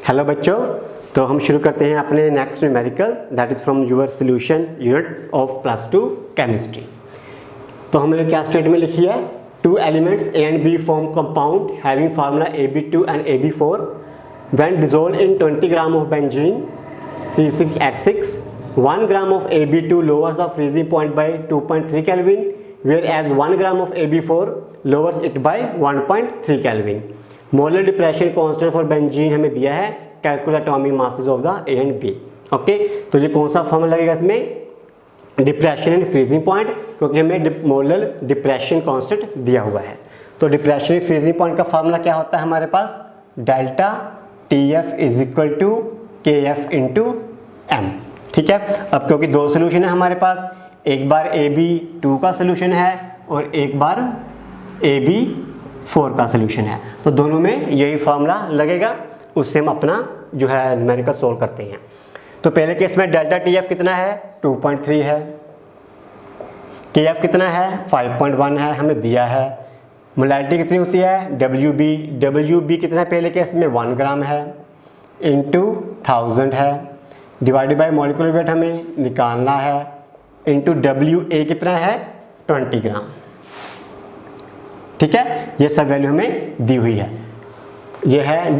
Hello बच्चों, तो हम शुरू करते हैं अपने next numerical that is from your solution unit of +2 chemistry. तो हमने क्या स्टेटमेंट लिखी है, two elements A and B form compound having formula AB2 and AB4 when dissolved in 20 gram of benzene C6H6 1 gram of AB2 lowers the freezing point by 2.3 Kelvin whereas 1 gram of AB4 lowers it by 1.3 Kelvin। Molar depression constant for benzene हमें दिया है, calculate atomic masses of the A and B. Okay, तो ये कौन सा formula लगेगा इसमें, depression and freezing point, क्योंकि हमें मोलर डिप्रेशन कांस्टेंट दिया हुआ है। तो डिप्रेशन एंड फ्रीजिंग पॉइंट का फार्मूला क्या होता है हमारे पास, delta TF is equal to KF into M। ठीक है, अब क्योंकि दो सोल्यूशन है हमारे पास, एक बार AB2 का सोल्यूशन है और एक बार AB4 का सोल्यूशन है, तो दोनों में यही फार्मूला लगेगा, उससे हम अपना जो है न्यूमेरिकल सोल्व करते हैं। तो पहले केस में डेल्टा TF कितना है, 2.3 है, KF कितना है, 5.1 है, हमें दिया है। मोलैरिटी कितनी होती है, WB कितना है पहले केस में 1 ग्राम है, इंटू 1000 है, डिवाइडेड बाय मॉलिक्यूलर वेट हमें निकालना है, इंटू WA कितना है, 20 ग्राम। ठीक है, ये सब वैल्यू हमें दी हुई है। ये है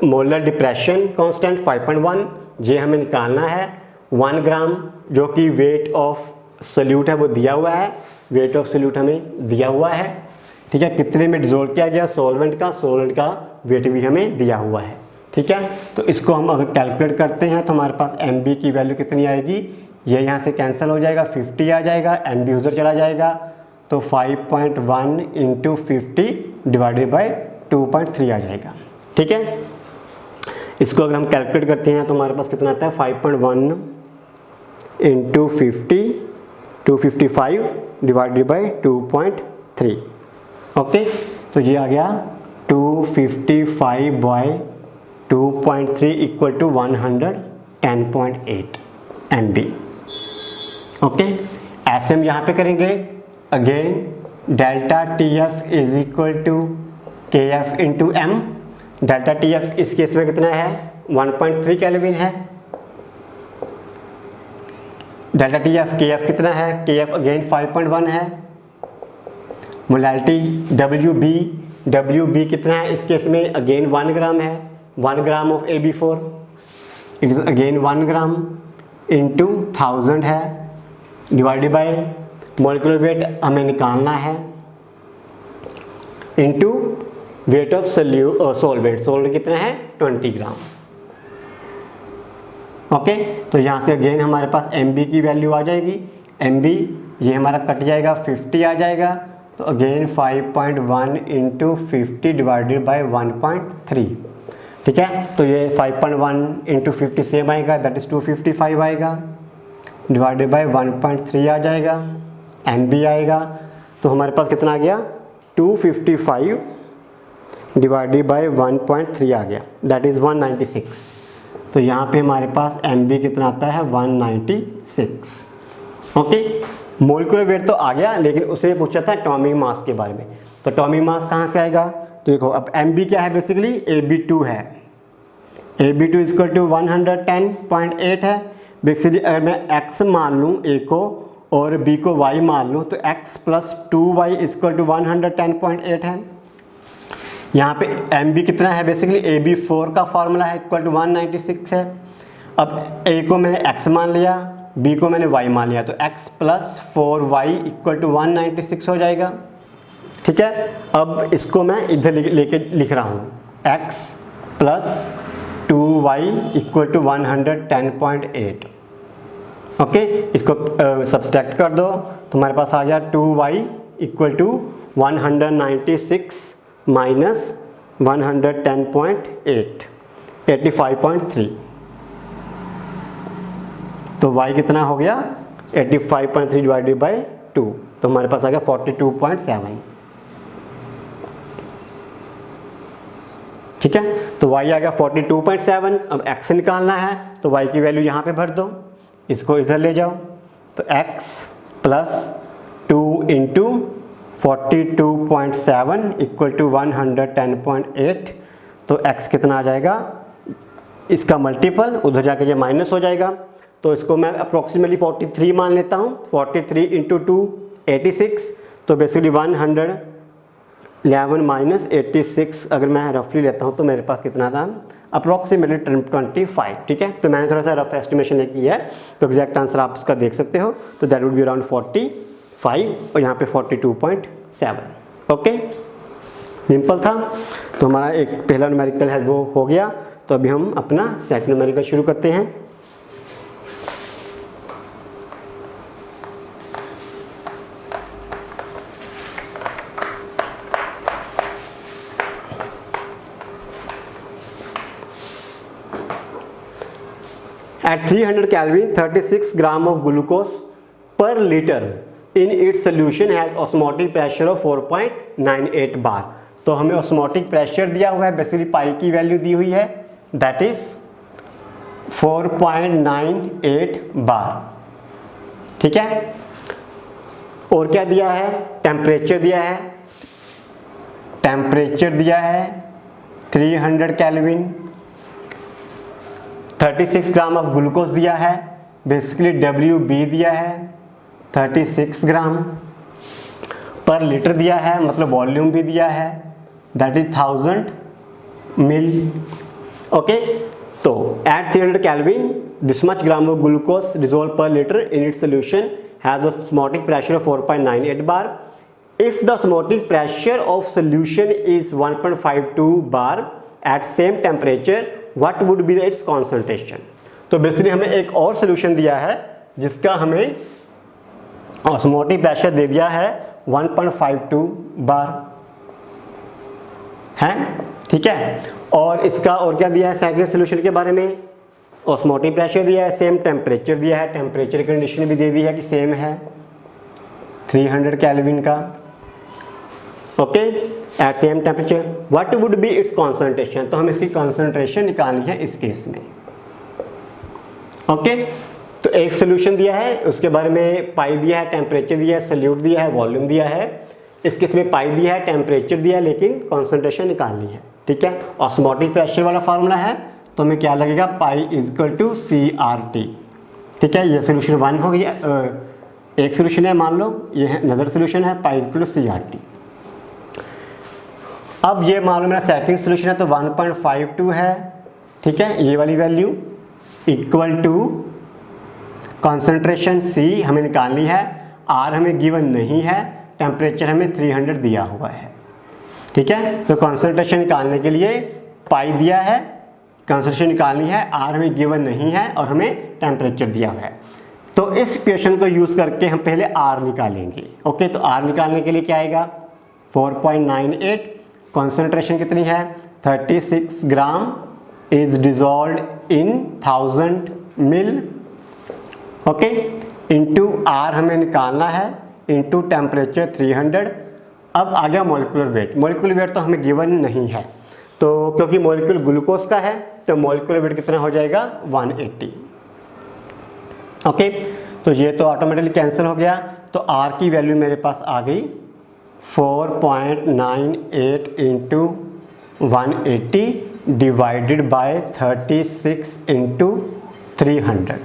मोलर डिप्रेशन कांस्टेंट 5.1, ये हमें निकालना है। 1 ग्राम जो कि वेट ऑफ सोल्यूट है वो दिया हुआ है, वेट ऑफ सोल्यूट हमें दिया हुआ है। ठीक है, कितने में डिसॉल्व किया गया सोल्वेंट का वेट भी हमें दिया हुआ है। ठीक है, तो इसको हम अगर कैलकुलेट करते हैं तो हमारे पास MB की वैल्यू कितनी आएगी, ये यहाँ से कैंसिल हो जाएगा, 50 आ जाएगा, MB उधर चला जाएगा, तो 5.1 इंटू 50 डिवाइडेड बाई 2.3 आ जाएगा। ठीक है, इसको अगर हम कैलकुलेट करते हैं तो हमारे पास कितना आता है, 5.1 इंटू 50 255 डिवाइडेड बाई 2.3। ओके, तो ये आ गया 255 by 2.3 equal to 110.8 MB। Okay, ऐसे हम यहाँ पे करेंगे। Again delta TF is equal to KF into M। Delta TF इस केस में कितना है, 1.3 केल्विन है। डेल्टा TF KF कितना है, KF अगेन 5.1 है। मोलैरिटी WB कितना है इस केस में, अगेन 1 ग्राम है, 1 gram of AB4 it is again 1 gram into 1000 है, डिवाइडेड बाय मॉलिक्यूलर वेट हमें निकालना है, इंटू वेट ऑफ सोल्वेंट कितना है, 20 ग्राम। ओके, तो यहाँ से अगेन हमारे पास MB की वैल्यू आ जाएगी। MB ये हमारा कट जाएगा, 50 आ जाएगा, तो अगेन 5.1 इंटू 50 डिवाइडेड बाई 1.3। ठीक है, तो ये 5.1 इंटू 50 सेम आएगा, दैट इज 255 आएगा, डिवाइडेड बाई 1.3 आ जाएगा, MB आएगा, तो हमारे पास कितना आ गया, 255 डिवाइडेड बाई 1.3 आ गया, दैट इज़ 196। तो यहाँ पे हमारे पास MB कितना आता है, 196। ओके, मोलिकुलर वेट तो आ गया, लेकिन उसे पूछा था एटॉमिक मास के बारे में। तो एटॉमिक मास कहाँ से आएगा, तो देखो अब MB क्या है, बेसिकली AB2 है। AB2 इक्वल टू 110.8 है। बेसिकली अगर मैं X मान लूँ A को और B को Y मान लूँ, तो X plus 2Y equal to 110.8 है। यहाँ पे MB कितना है, बेसिकली AB4 का फार्मूला है, इक्वल टू 196 है। अब A को मैंने X मान लिया, B को मैंने Y मान लिया, तो X plus 4Y equal to 196 हो जाएगा। ठीक है, अब इसको मैं इधर लेके लिख रहा हूँ, X plus 2Y equal to 110.8। Okay, इसको सब्सट्रैक्ट कर दो, तो हमारे पास आ गया 2Y इक्वल टू 196 माइनस 110.8 85.3। तो Y कितना हो गया, 85.3 डिवाइडेड बाई 2, तो हमारे पास आ गया 42.7। ठीक है, तो Y आ गया 42.7। अब X निकालना है, तो Y की वैल्यू यहाँ पे भर दो, इसको इधर ले जाओ, तो X plus 2 into 42.7 equal to 110.8, तो x कितना आ जाएगा इसका मल्टीपल, उधर जाके ये माइनस हो जाएगा, तो इसको मैं अप्रोक्सीमेटली 43 मान लेता हूँ। 43 इंटू 2 86, तो बेसिकली 111 माइनस 86 अगर मैं रफली लेता हूँ तो मेरे पास कितना था, अप्रोक्सीमेटली 25। ठीक है, तो मैंने थोड़ा सा रफ एस्टिमेशन किया है, तो एग्जैक्ट आंसर आप उसका देख सकते हो, तो दैट वुड बी अराउंड 45 और यहाँ पे 42.7। ओके, सिंपल था। तो हमारा एक पहला न्यूमेरिकल है वो हो गया। तो अभी हम अपना सेकंड न्यूमेरिकल शुरू करते हैं। At 300 Kelvin, 36 gram of glucose per liter in its solution has osmotic pressure of 4.98 bar। तो हमें osmotic pressure दिया हुआ है, बेसिकली पाई की वैल्यू दी हुई है, दैट इज 4.98 बार। ठीक है, और क्या दिया है, टेम्परेचर दिया है, टेम्परेचर दिया है 300 केल्विन, 36 ग्राम ऑफ ग्लूकोज दिया है, बेसिकली WB दिया है 36 ग्राम पर लीटर दिया है, मतलब वॉल्यूम भी दिया है, दैट इज 1000 मिल। ओके, तो at 300 kelvin this much gram of glucose dissolve per litre in its solution has osmotic pressure of 4.98 bar. If the osmotic pressure of solution is 1.52 bar at same temperature what would be its concentration. तो basically हमें एक और solution दिया है जिसका हमें osmotic pressure दे दिया है 1.52 बार है। ठीक है, और इसका और क्या दिया है सेकंड सोल्यूशन के बारे में, ऑस्मोटिक प्रेशर दिया है, सेम टेम्परेचर दिया है, टेम्परेचर कंडीशन भी दे दी है कि सेम है 300 केल्विन का। Okay, at same temperature what would be its concentration. तो हम इसकी कॉन्सेंट्रेशन निकालनी है इस केस में। ओके, तो एक सोल्यूशन दिया है, उसके बारे में पाई दिया है, टेम्परेचर दिया है, सल्यूट दिया है, वॉल्यूम दिया है। इस केस में पाई दिया है, टेम्परेचर दिया है, लेकिन कॉन्सेंट्रेशन निकालनी है। ठीक है, ऑस्मोटिक प्रेशर वाला फार्मूला है, तो हमें क्या लगेगा, pi is equal to CRT। ठीक है, ये सोल्यूशन 1 हो गया, एक सोल्यूशन है, मान लो ये है अनदर सोल्यूशन है, pi is equal to CRT। अब ये मान लो मेरा सेकंड सोल्यूशन है, तो 1.52 है। ठीक है, ये वाली value equal to concentration C हमें निकालनी है, R हमें गिवन नहीं है, टेम्परेचर हमें 300 दिया हुआ है। ठीक है, तो कॉन्सेंट्रेशन निकालने के लिए पाई दिया है, कॉन्सेंट्रेशन निकालनी है, R हमें गिवन नहीं है और हमें टेम्परेचर दिया हुआ है। तो इस इक्वेशन को यूज़ करके हम पहले R निकालेंगे। ओके, तो R निकालने के लिए क्या आएगा, 4.98, कॉन्सेंट्रेशन कितनी है 36 gram is dissolved in 1000 mil. Okay, into R हमें निकालना है, इंटू टेम्परेचर 300। अब आ गया मोलिकुलर वेट। मोलिकुलर वेट तो हमें गिवन नहीं है, तो क्योंकि मोलिकुल ग्लूकोज का है, तो मोलिकुलर वेट कितना हो जाएगा 180। ओके, तो ये तो ऑटोमेटिकली कैंसिल हो गया, तो R की वैल्यू मेरे पास आ गई 4.98 इंटू 180 डिवाइडेड बाय 36 इंटू 300।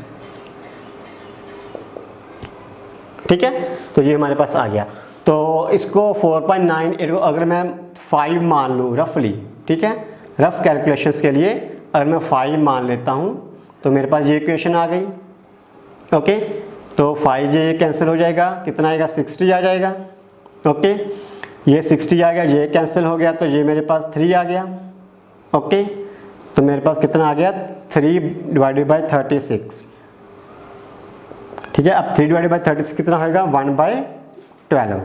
ठीक है, तो ये हमारे पास आ गया। तो इसको 4.98 को अगर मैं 5 मान लूँ रफली, ठीक है, रफ कैलकुलेशंस के लिए अगर मैं 5 मान लेता हूँ तो मेरे पास ये इक्वेशन आ गई। ओके, तो 5 ये कैंसिल हो जाएगा, कितना आएगा 60 आ जाएगा। ओके, ये 60 आ गया, ये कैंसिल हो गया, तो ये मेरे पास 3 आ गया। ओके, तो मेरे पास कितना आ गया 3 डिवाइडेड बाई 36। ठीक है, अब 3 डिवाइडेड बाई 36 कितना होगा 1/12।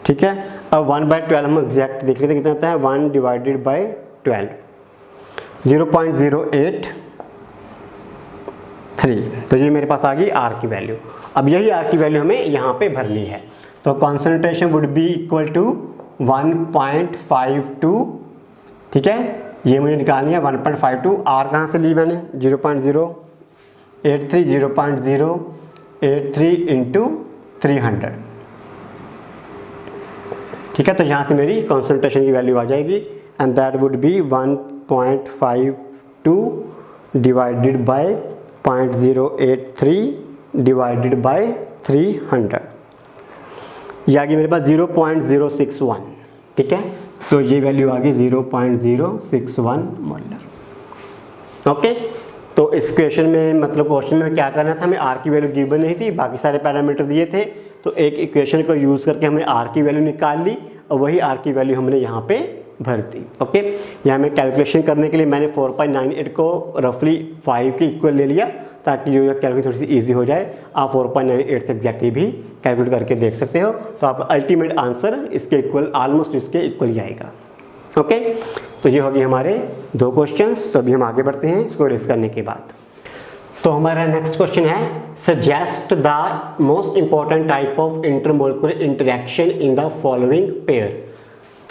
ठीक है, अब 1/12 हम एग्जैक्ट देख लेते हैं कितना आता है, 1 डिवाइडेड बाई 12 0.083। तो ये मेरे पास आ गई R की वैल्यू। अब यही R की वैल्यू हमें यहाँ पे भरनी है, तो concentration would be equal to 1.52। ठीक है, ये मुझे निकालनी है 1.52। R कहाँ से ली मैंने 0.083 इंटू 300। ठीक है, तो यहाँ से मेरी कॉन्सेंट्रेशन की वैल्यू आ जाएगी, and that would B 1.52 divided by 0.083 divided by 300, ये आ गई मेरे पास 0.061, ठीक है। तो ये वैल्यू आ गई 0.061 मोलर। ओके, तो इस क्वेश्चन में मतलब क्वेश्चन में क्या करना था, हमें आर की वैल्यू गिवन नहीं थी, बाकी सारे पैरामीटर दिए थे, तो एक इक्वेशन को यूज़ करके हमने आर की वैल्यू निकाल ली और वही आर की वैल्यू हमने यहाँ पे भर दी। ओके, यहाँ में कैलकुलेशन करने के लिए मैंने 4.98 को रफली 5 के इक्वल ले लिया ताकि जो कैलकुलेशन थोड़ी सी ईजी हो जाए। आप 4.98 से एग्जैक्टली भी कैलकुलेट करके देख सकते हो, तो आप अल्टीमेट आंसर इसके इक्वल, ऑलमोस्ट इसके इक्वल ही आएगा। ओके, तो ये होगी हमारे 2 क्वेश्चंस। तो अभी हम आगे बढ़ते हैं इसको रेस करने के बाद। तो हमारा नेक्स्ट क्वेश्चन है, suggest the most important type of intermolecular interaction in the following pair.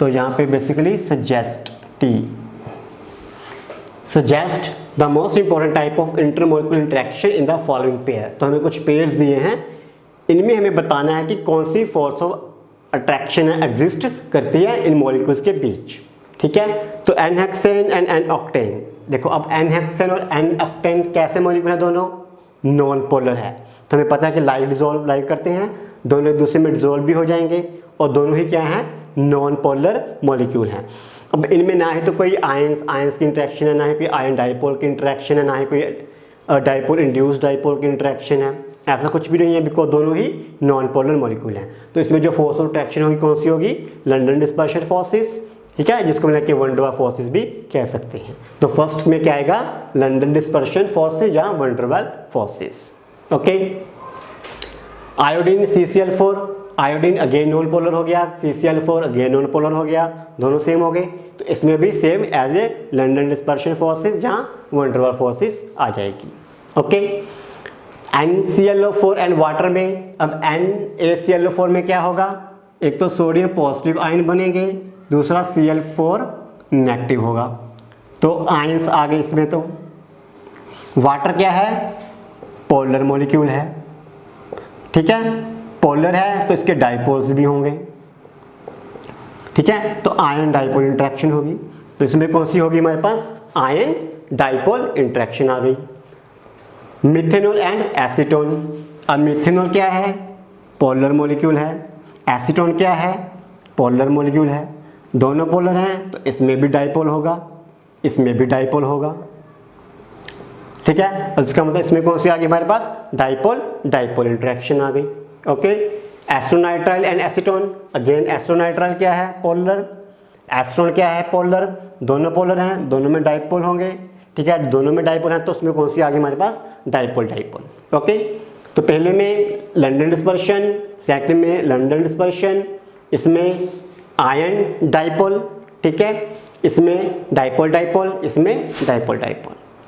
तो यहाँ पे basically suggest the most important type of intermolecular interaction in the following pair. तो हमें कुछ पेयर्स दिए हैं, इनमें हमें बताना है कि कौन सी फोर्स ऑफ अट्रैक्शन एग्जिस्ट करती है इन मॉलिक्यूल्स के बीच, ठीक है। तो n hexane and n octane, देखो अब एन हेक्सेन और एन ऑक्टेन कैसे मॉलिक्यूल है, दोनों नॉन पोलर है। तो हमें पता है कि लाइट डिजोल्व करते हैं, दोनों एक दूसरे में डिजोल्व भी हो जाएंगे और दोनों ही क्या है, नॉन पोलर मॉलिक्यूल हैं। अब इनमें ना ही तो कोई आयंस की इंटरेक्शन है, ना ही कोई आयन डाइपोल की इंटरेक्शन है, ना ही कोई डाइपोल इंड्यूस्ड डाइपोल की इंटरेक्शन है, ऐसा कुछ भी नहीं है, बिकॉज दोनों ही नॉन पोलर मॉलिक्यूल हैं। तो इसमें जो फोर्स ऑफ अट्रैक्शन होगी कौन सी होगी, लंडन डिस्पर्शन फोर्सेस, ठीक है, जिसको मिला के वन डर वाल फोर्सेस भी कह सकते हैं। तो फर्स्ट में क्या आएगा, लंडन डिस्पर्शन फोर्सेस या one der Waals forces. Okay, iodine CCl4, iodine again non polar हो गया, CCl4 अगेन नॉन पोलर हो गया, दोनों सेम हो गए। तो इसमें भी same as a London dispersion forces जहाँ वन डर वाल फोर्सेस आ जाएगी। ओके, NClO4 एंड वाटर में, अब NaClO4 में क्या होगा, एक तो सोडियम पॉजिटिव आयन बनेंगे, दूसरा Cl4 नेगेटिव होगा। तो आयंस आ गए इसमें। तो वाटर क्या है, पोलर मॉलिक्यूल है, ठीक है, पोलर है तो इसके डाइपोल्स भी होंगे, ठीक है। तो आयन डाइपोल इंटरेक्शन होगी, तो इसमें कौन सी होगी हमारे पास, आयन डाइपोल इंटरेक्शन आ गई। मिथेनॉल एंड एसीटोन, अब मिथेनॉल क्या है, पोलर मॉलिक्यूल है, एसीटोन क्या है, पोलर मॉलिक्यूल है, दोनों पोलर हैं तो इसमें भी डाइपोल होगा, इसमें भी डाइपोल होगा, ठीक है। और इसका मतलब इसमें कौन सी आ गई हमारे पास, डाइपोल इंटरेक्शन आ गई। ओके, एस्ट्रोनाइट्राइल एंड एसीटोन, अगेन एस्ट्रोनाइट्राइल क्या है, पोलर, एस्ट्रोन क्या है, पोलर, दोनों पोलर हैं, दोनों में डाइपोल होंगे, ठीक है, दोनों में डाइपोल हैं तो उसमें कौन सी आ गई हमारे पास, डाइपोल। ओके, तो पहले में लंडन डिस्पर्शन, सेकंड में लंडन डिस्पर्शन, इसमें आयन डाइपोल, ठीक है, इसमें डाइपोल, इसमें डाइपोल।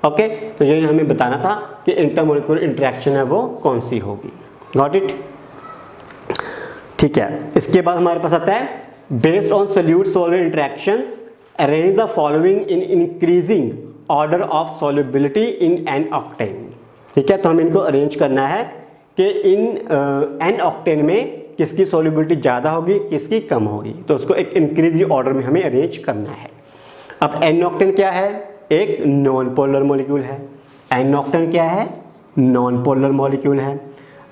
ओके, तो यही हमें बताना था कि इंटरमोलिकुलर इंटरेक्शन है वो कौन सी होगी। गॉट इट, ठीक है। इसके बाद हमारे पास आता है, based on solute solvent interactions arrange the following in increasing order of solubility in an octane, ठीक है। तो हम इनको अरेंज करना है कि इन एन ऑक्टेन में किसकी सॉल्युबिलिटी ज़्यादा होगी, किसकी कम होगी, तो उसको एक इंक्रीजिंग ऑर्डर में हमें अरेंज करना है। अब एन ऑक्टेन क्या है, एक नॉन पोलर मॉलिक्यूल है, एन ऑक्टेन क्या है, नॉन पोलर मॉलिक्यूल है।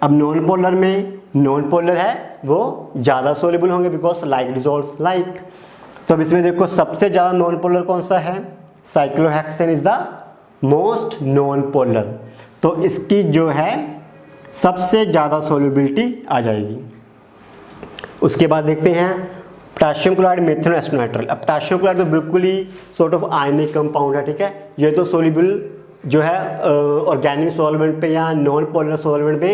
अब नॉन पोलर में, नॉन पोलर है वो ज़्यादा सोल्यूबल होंगे बिकॉज लाइक डिजोल्व्स लाइक। तो अब इसमें देखो सबसे ज़्यादा नॉन पोलर कौन सा है, cyclohexane is the most non polar, तो इसकी जो है सबसे ज़्यादा सोल्यूबिलिटी आ जाएगी। उसके बाद देखते हैं पोटेशियम क्लोराइड, मेथनॉल, एस्ट्रोनाइट्राइल। अब पोटेशियम क्लोराइड तो बिल्कुल ही सॉर्ट ऑफ आयनिक कंपाउंड है, ठीक है, ये तो सोल्यूबल जो है ऑर्गेनिक सॉल्वेंट पे या नॉन पोलर सॉल्वेंट पे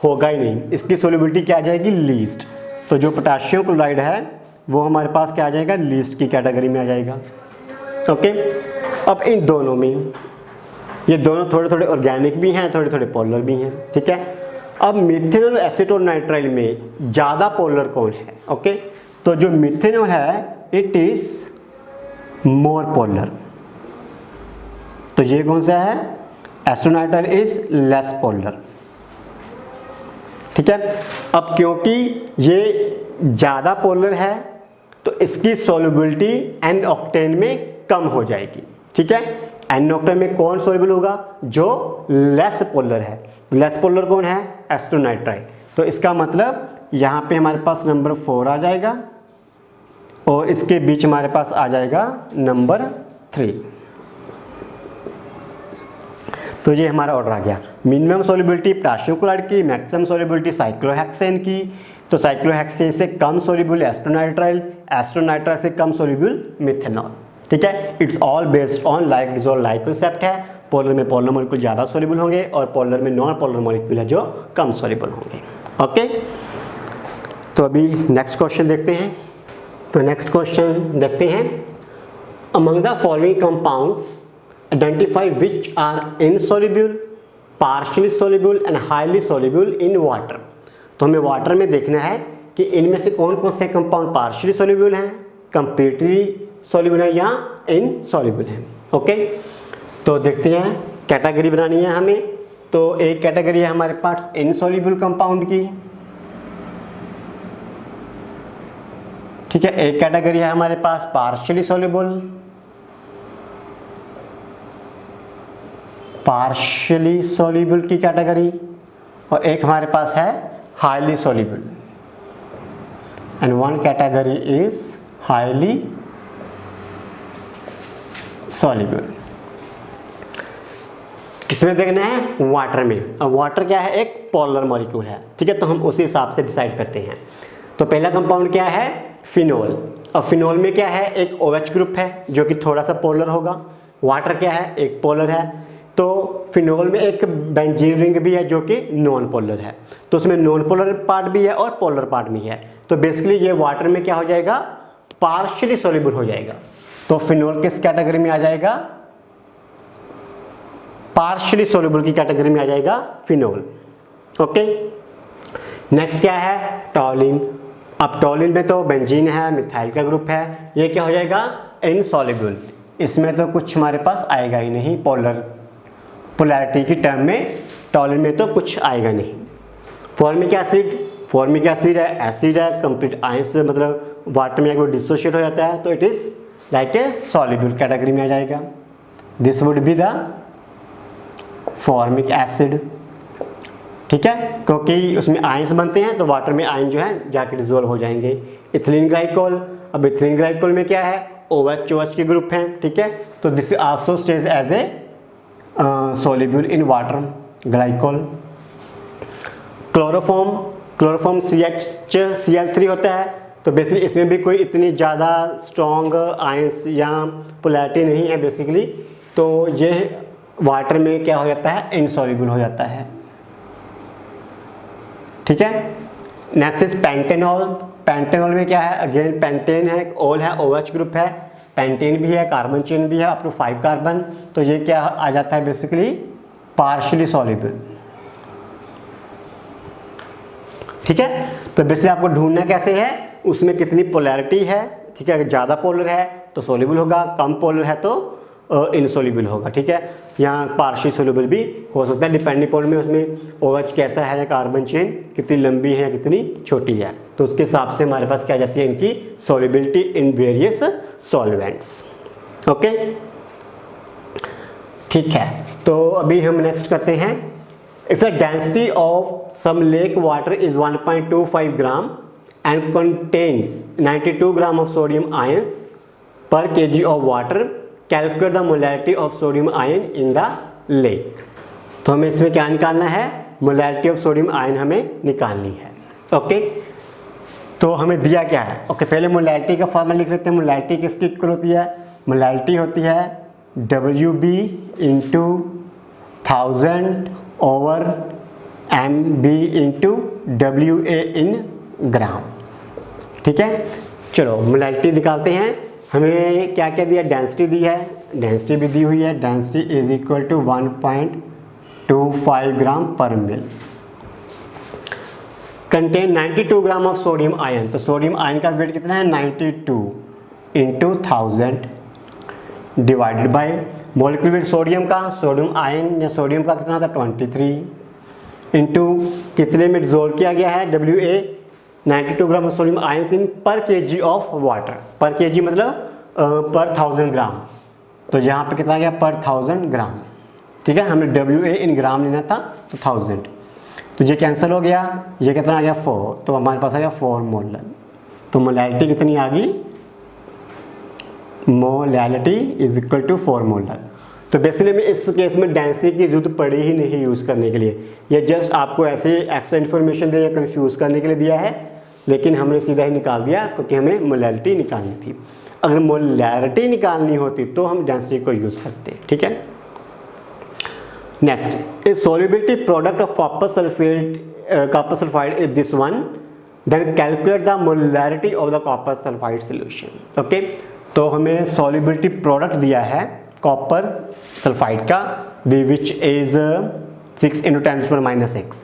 होगा ही नहीं, इसकी सोल्यूबिलिटी क्या आ जाएगी, लीस्ट। तो जो पोटेशियम क्लोराइड है वो हमारे पास क्या आ जाएगा, लीस्ट की कैटेगरी में आ जाएगा। ओके, अब इन दोनों में, ये दोनों थोड़े थोड़े ऑर्गेनिक भी हैं, थोड़े थोड़े पोलर भी हैं, ठीक है। अब मिथेनॉल एसीटोन नाइट्राइल में ज़्यादा पोलर कौन है, ओके, तो जो मिथेनॉल है इट इज मोर पोलर, तो ये कौन सा है, एस्ट्रोनाइट्राइल इज लेस पोलर, ठीक है। अब क्योंकि ये ज़्यादा पोलर है तो इसकी सॉल्युबिलिटी एन ऑक्टेन में कम हो जाएगी, ठीक है। एन ऑक्टेट में कौन सॉल्युबल होगा? जो लेस पोलर है। लेस पोलर कौन है? एस्ट्रोनाइट्राइल। तो इसका मतलब यहाँ पे हमारे पास नंबर 4 आ जाएगा और इसके बीच हमारे पास आ जाएगा नंबर 3। तो ये हमारा ऑर्डर आ गया। मिनिमम सॉल्युबिलिटी पोटेशियम क्लोराइड की, मैक्सिमम सॉल्युबिलिटी साइक्लोहेक्सेन की। तो साइक्लोहेक्सेन से कम सॉल्युबल एस्ट्रोनाइट्राइल, एस्ट्रोनाइट्राइल से कम सॉल्युबल मिथेनॉल। ठीक है, it's all based on like dissolve like concept है। पोलर में पोलर मॉलिक्यूल ज़्यादा सॉल्युबल होंगे और पोलर में नॉन पोलर मॉलिक्यूल है जो कम सॉल्युबल होंगे। ओके, तो अभी नेक्स्ट क्वेश्चन देखते हैं। तो नेक्स्ट क्वेश्चन देखते हैं, among the following compounds identify which are insoluble, partially soluble and highly soluble in water. तो हमें वाटर में देखना है कि इनमें से कौन कौन से कंपाउंड पार्शियली सॉल्युबल हैं, कंप्लीटली सॉल्युबल है या इनसॉल्युबल हैं। ओके, तो देखते हैं, कैटेगरी बनानी है हमें। तो एक कैटेगरी है हमारे पास इनसॉल्युबल कंपाउंड की। ठीक है, एक कैटेगरी है हमारे पास पार्शियली सॉल्युबल, पार्शियली सॉल्युबल की कैटेगरी, और एक हमारे पास है highly soluble, and one category is highly soluble. किसमें देखना है? वाटर में। अब वाटर क्या है? एक पोलर मॉलिक्यूल है। ठीक है, तो हम उसी हिसाब से डिसाइड करते हैं। तो पहला कंपाउंड क्या है? फिनोल। अब फिनोल में क्या है? एक OH ग्रुप है जो कि थोड़ा सा पोलर होगा। वाटर क्या है? एक पोलर है। तो फिनोल में एक बेंजीन रिंग भी है जो कि नॉन पोलर है। तो उसमें नॉन पोलर पार्ट भी है और पोलर पार्ट भी है। तो बेसिकली ये वाटर में क्या हो जाएगा? पार्शियली सॉल्युबल हो जाएगा। तो फिनोल किस कैटेगरी में आ जाएगा? पार्शियली सॉल्युबल की कैटेगरी में आ जाएगा फिनोल। ओके, नेक्स्ट क्या है? टॉलिन। अब टॉलिन में तो बेंजीन है, मिथाइल का ग्रुप है, ये क्या हो जाएगा? इनसॉल्युबल। इसमें तो कुछ हमारे पास आएगा ही नहीं, पोलैरिटी की टर्म में टॉलिन में तो कुछ आएगा नहीं। फॉर्मिक एसिड, फॉर्मिक एसिड है, एसिड है, कंप्लीट आयन से मतलब वाटर में अगर डिसोशिएट हो जाता है तो it is like a soluble category में आ जाएगा। This would be the formic acid. ठीक है, क्योंकि उसमें आयंस बनते हैं तो वाटर में आयन जो है जाके डिसॉल्व हो जाएंगे। Ethylene glycol. अब इथिलीन ग्लाइकोल में क्या है? OH के ग्रुप हैं। ठीक है, तो this also stage as a soluble in water, glycol. Chloroform, chloroform CH3 होता है। तो बेसिकली इसमें भी कोई इतनी ज़्यादा स्ट्रॉन्ग आयंस या पोलैरिटी नहीं है बेसिकली। तो ये वाटर में क्या हो जाता है? इनसॉल्युबल हो जाता है। ठीक है, नेक्स्ट इज पेंटेनॉल। पेंटेनॉल में क्या है? अगेन पेंटेन है, ओल है, OH ग्रुप है, पेंटेन भी है, कार्बन चेन भी है अप टू 5 कार्बन। तो ये क्या आ जाता है? Basically partially soluble. ठीक है, तो बेसिकली आपको ढूंढना कैसे है? उसमें कितनी पोलैरिटी है। ठीक है, अगर ज़्यादा पोलर है तो सॉल्युबल होगा, कम पोलर है तो इनसॉल्युबल होगा। ठीक है, यहाँ पार्शियल सॉल्युबल भी हो सकता है डिपेंडिंग अपॉन में उसमें OH कैसा है या कार्बन चेन कितनी लंबी है कितनी छोटी है। तो उसके हिसाब से हमारे पास क्या जाती है इनकी solubility in various solvents. Okay, ठीक है, तो अभी हम नेक्स्ट करते हैं। If the density of some lake water is 1.25 gram and contains 92 gram of sodium ions per kg of water, calculate the molarity of sodium ion in the lake. तो हमें इसमें क्या निकालना है? मोलैरिटी ऑफ सोडियम आयन हमें निकालनी है। Okay, तो हमें दिया क्या है? ओके, पहले मोलैरिटी का फॉर्मूला लिख लेते हैं। मोलैरिटी किसकी इक्वल होती है? मोलैरिटी होती है WB into 1000 over MB into WA इन ग्राम। ठीक है, चलो मोलैरिटी निकालते हैं। हमें क्या क्या दिया? डेंसिटी दी है, डेंसिटी भी दी हुई है। Density is equal to 1.25 gram per mil. Contain 92 gram of sodium ion. तो सोडियम आयन का वेट कितना है? 92 into 1000 divided by molecular weight sodium का, सोडियम आयन या सोडियम का कितना होता है? 23 इंटू कितने में डिसॉल्व किया गया है? WA 92 gram of sodium ions in पर kg ऑफ वाटर। पर kg मतलब पर 1000 ग्राम। तो यहाँ पे कितना आ गया पर 1000 ग्राम। ठीक है, हमें WA इन ग्राम लेना था तो 1000, तो ये कैंसिल हो गया, ये कितना आ गया 4, तो हमारे पास आ गया 4 मोलर। तो मोलैलिटी कितनी आ गई, molality is equal to 4 molar. तो बेसिकली में इस केस में डेंसिटी की जरूरत पड़ी ही नहीं यूज़ करने के लिए, ये जस्ट आपको ऐसे एक्स्ट्रा इन्फॉर्मेशन दे या कंफ्यूज करने के लिए दिया है, लेकिन हमने सीधा ही निकाल दिया क्योंकि हमें मोलैलिटी निकालनी थी। अगर मोलैलिटी निकालनी होती तो हम डेंसिटी को यूज़ करते। ठीक है, next is solubility product of copper sulphide is this one, then calculate the molarity of the copper sulphide solution. Okay, तो हमें सोल्युबिलिटी प्रोडक्ट दिया है कॉपर सल्फाइड का, विच इज 6 × 10⁻⁶।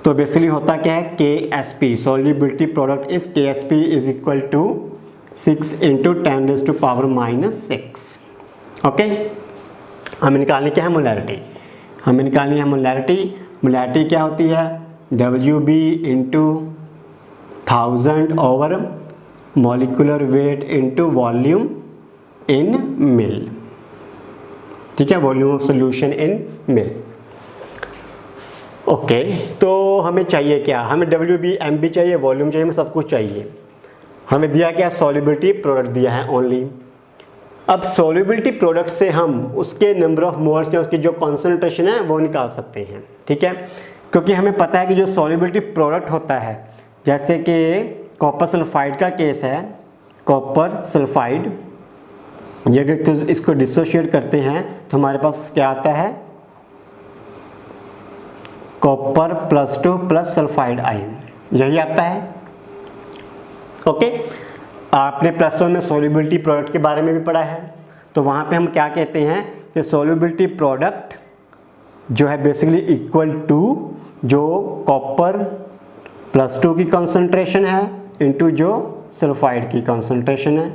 तो बेसिकली होता क्या है, KSP solubility product is KSP is equal to 6 × 10⁻⁶। Okay, हमें निकालनी क्या है, मोलैरिटी। हमें निकालनी है मोलैरिटी। मोलैरिटी क्या होती है, WB × 1000 over molecular weight into volume in mil. ठीक है, volume of solution in mil. Okay, तो हमें चाहिए क्या, हमें WB MB चाहिए, वॉल्यूम चाहिए, हमें सब कुछ चाहिए। हमें दिया क्या, सॉल्युबिलिटी प्रोडक्ट दिया है ओनली। अब सॉल्युबिलिटी प्रोडक्ट से हम उसके नंबर ऑफ मोल्स या उसकी जो कॉन्सेंट्रेशन है वो निकाल सकते हैं। ठीक है, क्योंकि हमें पता है कि जो सॉल्युबिलिटी प्रोडक्ट होता है, जैसे कि कॉपर सल्फाइड का केस है, कॉपर सल्फाइड, ये अगर इसको डिसोशिएट करते हैं तो हमारे पास क्या आता है, कॉपर +2 प्लस सल्फाइड आयन, यही आता है। ओके, आपने +1 में सोल्युबिलिटी प्रोडक्ट के बारे में भी पढ़ा है, तो वहाँ पे हम क्या कहते हैं कि सोल्युबिलिटी प्रोडक्ट जो है बेसिकली इक्वल टू जो कॉपर +2 की कॉन्सेंट्रेशन है इंटू जो सल्फाइड की कॉन्सेंट्रेशन है।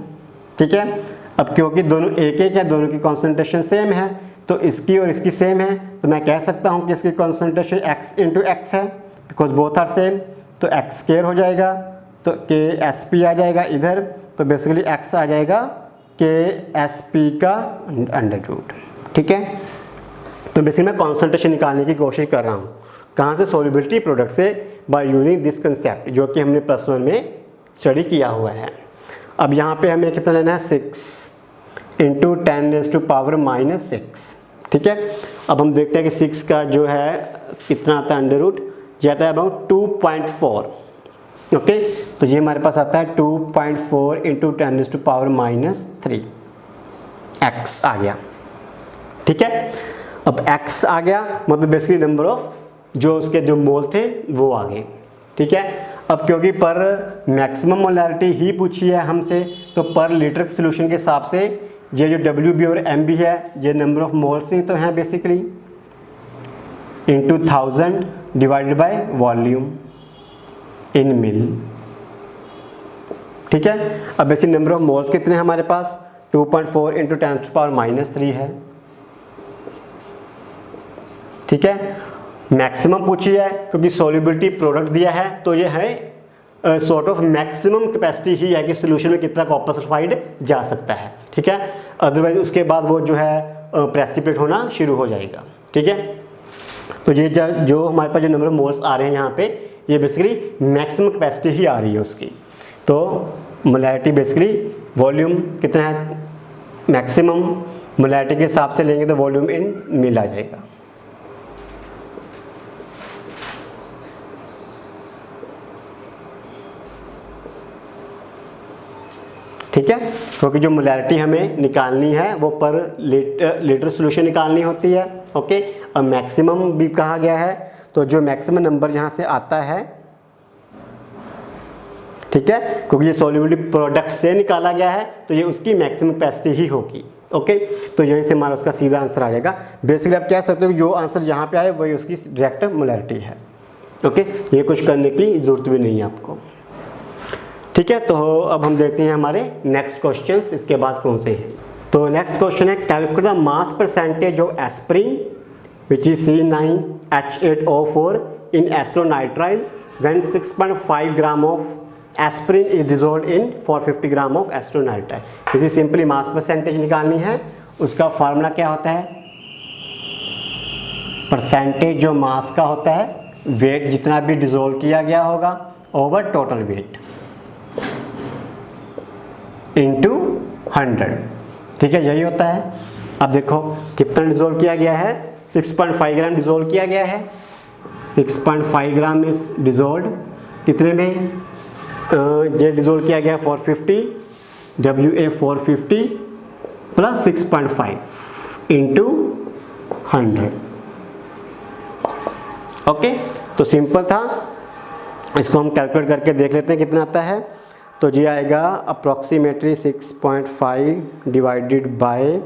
ठीक है, अब क्योंकि दोनों एक है, दोनों की कॉन्सेंट्रेशन सेम है, तो इसकी और इसकी सेम है, तो मैं कह सकता हूँ कि इसकी कॉन्सेंट्रेशन X × X है, बिकॉज बोथ आर सेम, तो X² हो जाएगा, तो KSP आ जाएगा इधर, तो बेसिकली X आ जाएगा KSP का अंडर रूट। ठीक है, तो बेसिकली मैं कॉन्सेंट्रेशन निकालने की कोशिश कर रहा हूँ, कहाँ से, सोल्युबिलिटी प्रोडक्ट से, बाय यूजिंग दिस कंसेप्ट जो कि हमने +1 में स्टडी किया हुआ है। अब यहाँ पे हमें कितना लेना है, 6 × 10⁻⁶। ठीक है, अब हम देखते हैं कि 6 का जो है कितना आता है अंडर रूट, ये आता है अबाउट 2.4। ओके, तो ये हमारे पास आता है 2.4 × 10⁻³ x आ गया। ठीक है, अब x आ गया मतलब बेसिकली नंबर ऑफ जो उसके जो मोल थे वो आ गए। ठीक है, अब क्योंकि पर मैक्सिमम मोलैरिटी ही पूछी है हमसे, तो पर लीटर सोल्यूशन के हिसाब से ये जो WB और MB है, ये नंबर ऑफ मोल्स ही तो हैं basically, into 1000 divided by volume in mil. ठीक है, अब बेसिक नंबर ऑफ मोल्स कितने हैं हमारे पास, 2.4 × 10⁻³ है। ठीक है, मैक्सिमम पूछी है क्योंकि सोल्युबिलिटी प्रोडक्ट दिया है, तो ये है सॉर्ट ऑफ मैक्सिमम कैपेसिटी ही है कि सोल्यूशन में कितना कॉपर सल्फाइड जा सकता है। ठीक है, अदरवाइज उसके बाद वो जो है प्रेसिपिटेट होना शुरू हो जाएगा। ठीक है, तो ये जो हमारे पास जो नंबर ऑफ मोल्स आ रहे हैं यहाँ पे, ये बेसिकली मैक्सिमम कैपेसिटी ही आ रही है उसकी। तो मोलैरिटी बेसिकली वॉल्यूम कितना है, मैक्सिमम मोलैरिटी के हिसाब से लेंगे तो वॉल्यूम इन मिल आ जाएगा। ठीक है, क्योंकि जो मोलैरिटी हमें निकालनी है वो पर लीटर सोल्यूशन निकालनी होती है। ओके, और मैक्सिमम भी कहा गया है, तो जो मैक्सिमम नंबर यहाँ से आता है, ठीक है, क्योंकि ये सोल्युबिलिटी प्रोडक्ट से निकाला गया है तो ये उसकी मैक्सिमम कैपेसिटी ही होगी। ओके, तो यहीं से हमारा उसका सीधा आंसर आ जाएगा। बेसिकली आप कह सकते हो कि जो आंसर यहाँ पे आए वही उसकी डायरेक्ट मोलैरिटी है। ओके, ये कुछ करने की ज़रूरत भी नहीं है आपको। ठीक है, तो अब हम देखते हैं हमारे नेक्स्ट क्वेश्चंस इसके बाद कौन से हैं। तो नेक्स्ट क्वेश्चन है, calculate the mass percentage of aspirin which is C9H8O4 in acetonitrile when 6.5 gram of aspirin is dissolved in 450 gram of acetonitrile. इसी सिंपली मास परसेंटेज निकालनी है उसका फार्मूला क्या होता है, परसेंटेज जो मास का होता है, वेट जितना भी डिसॉल्व किया गया होगा ओवर टोटल वेट इनटू 100। ठीक है, यही होता है। अब देखो कितना डिसॉल्व किया गया है, 6.5 ग्राम डिसॉल्व किया गया है। 6.5 ग्राम इज डिसॉल्व कितने में, ये डिसॉल्व किया गया 450, WA 450 प्लस 6.5 इंटू 100। ओके, तो सिंपल था, इसको हम कैलकुलेट करके देख लेते हैं कितना आता है। तो जी आएगा अप्रॉक्सीमेटली 6.5 डिवाइडेड बाय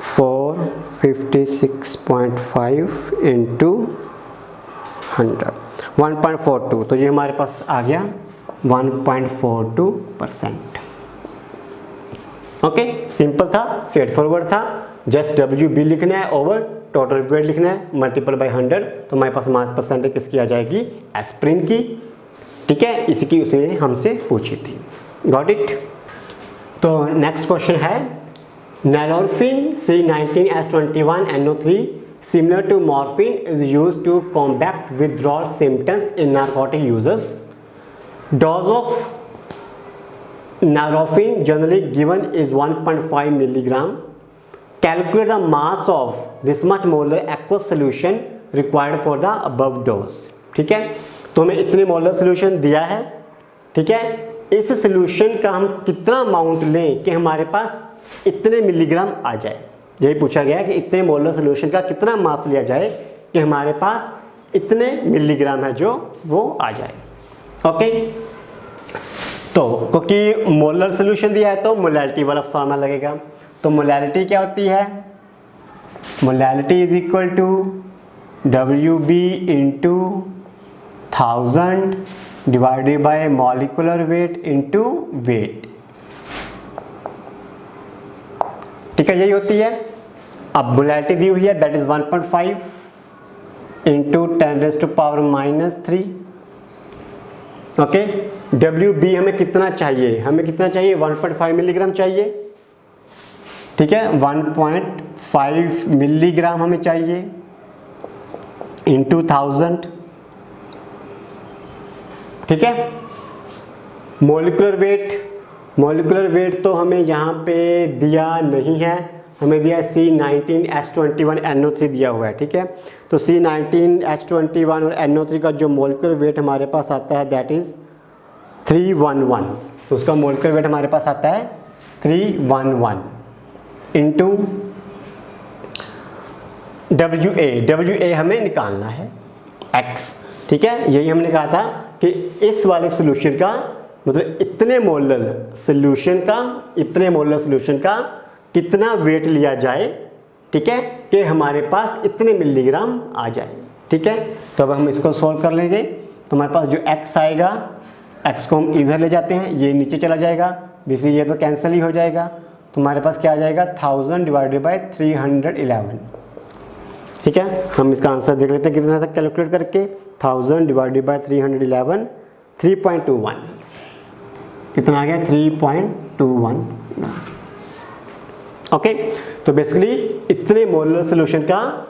456.5 इंटू 100, 1.42। तो ये हमारे पास आ गया 1.42%। ओके, सिंपल था, स्ट्रेट फॉरवर्ड था। जस्ट WB लिखना है ओवर टोटल वेट लिखना है, मल्टीपल बाय 100। तो हमारे पास परसेंटेज किसकी आ जाएगी, एस्प्रिन की। ठीक है, इसकी उसने हमसे पूछी थी। Got it. तो नेक्स्ट क्वेश्चन है, नैलोरफिन C19H21NO3 similar to morphine is used to combat withdrawal symptoms in narcotic users. Dose of nalorphine generally given is 1.5 milligram. Calculate the mass of this much molar aqueous solution required for the above dose. ठीक है, तो हमें इतने molar solution दिया है। ठीक है, इस सोल्यूशन का हम कितना अमाउंट लें कि हमारे पास इतने मिलीग्राम आ जाए। यही पूछा गया है कि इतने मोलर सोल्यूशन का कितना मास लिया जाए कि हमारे पास इतने मिलीग्राम है जो वो आ जाए। ओके, तो क्योंकि मोलर सोल्यूशन दिया है तो मोलैरिटी वाला फार्मूला लगेगा। तो मोलैरिटी क्या होती है, molarity is equal to WB into 1000 divided by molecular weight into weight. ठीक है, यही होती है। अब मोलैरिटी दी हुई है, that is 1.5 into 10⁻⁻3। Okay, WB हमें कितना चाहिए, हमें कितना चाहिए, 1.5 मिलीग्राम चाहिए। ठीक है, 1.5 मिलीग्राम हमें चाहिए इंटू 1000। ठीक है, मॉलिकुलर वेट तो हमें यहाँ पे दिया नहीं है, हमें दिया C19H21NO3 दिया हुआ है। ठीक है, तो C19H21 और NO3 का जो मॉलिकुलर वेट हमारे पास आता है दैट इज़ 311। तो उसका मॉलिकुलर वेट हमारे पास आता है 311 इंटू WA हमें निकालना है X। ठीक है, यही हमने कहा था कि इस वाले सोल्यूशन का मतलब इतने मोलर सोल्यूशन का कितना वेट लिया जाए। ठीक है, कि हमारे पास इतने मिलीग्राम आ जाए। ठीक है, तो अब हम इसको सॉल्व कर लेंगे। तो हमारे पास जो x आएगा, x को हम इधर ले जाते हैं, ये नीचे चला जाएगा, इसलिए ये तो कैंसिल ही हो जाएगा। तो हमारे पास क्या आ जाएगा, 1000 डिवाइडेड बाय 311। ठीक है, हम इसका आंसर देख लेते हैं कितना था कैलकुलेट करके। 1000 डिवाइडेड बाय 311, 3.21 कितना आ गया, 3.21। ओके, तो बेसिकली इतने मोलर सोल्यूशन का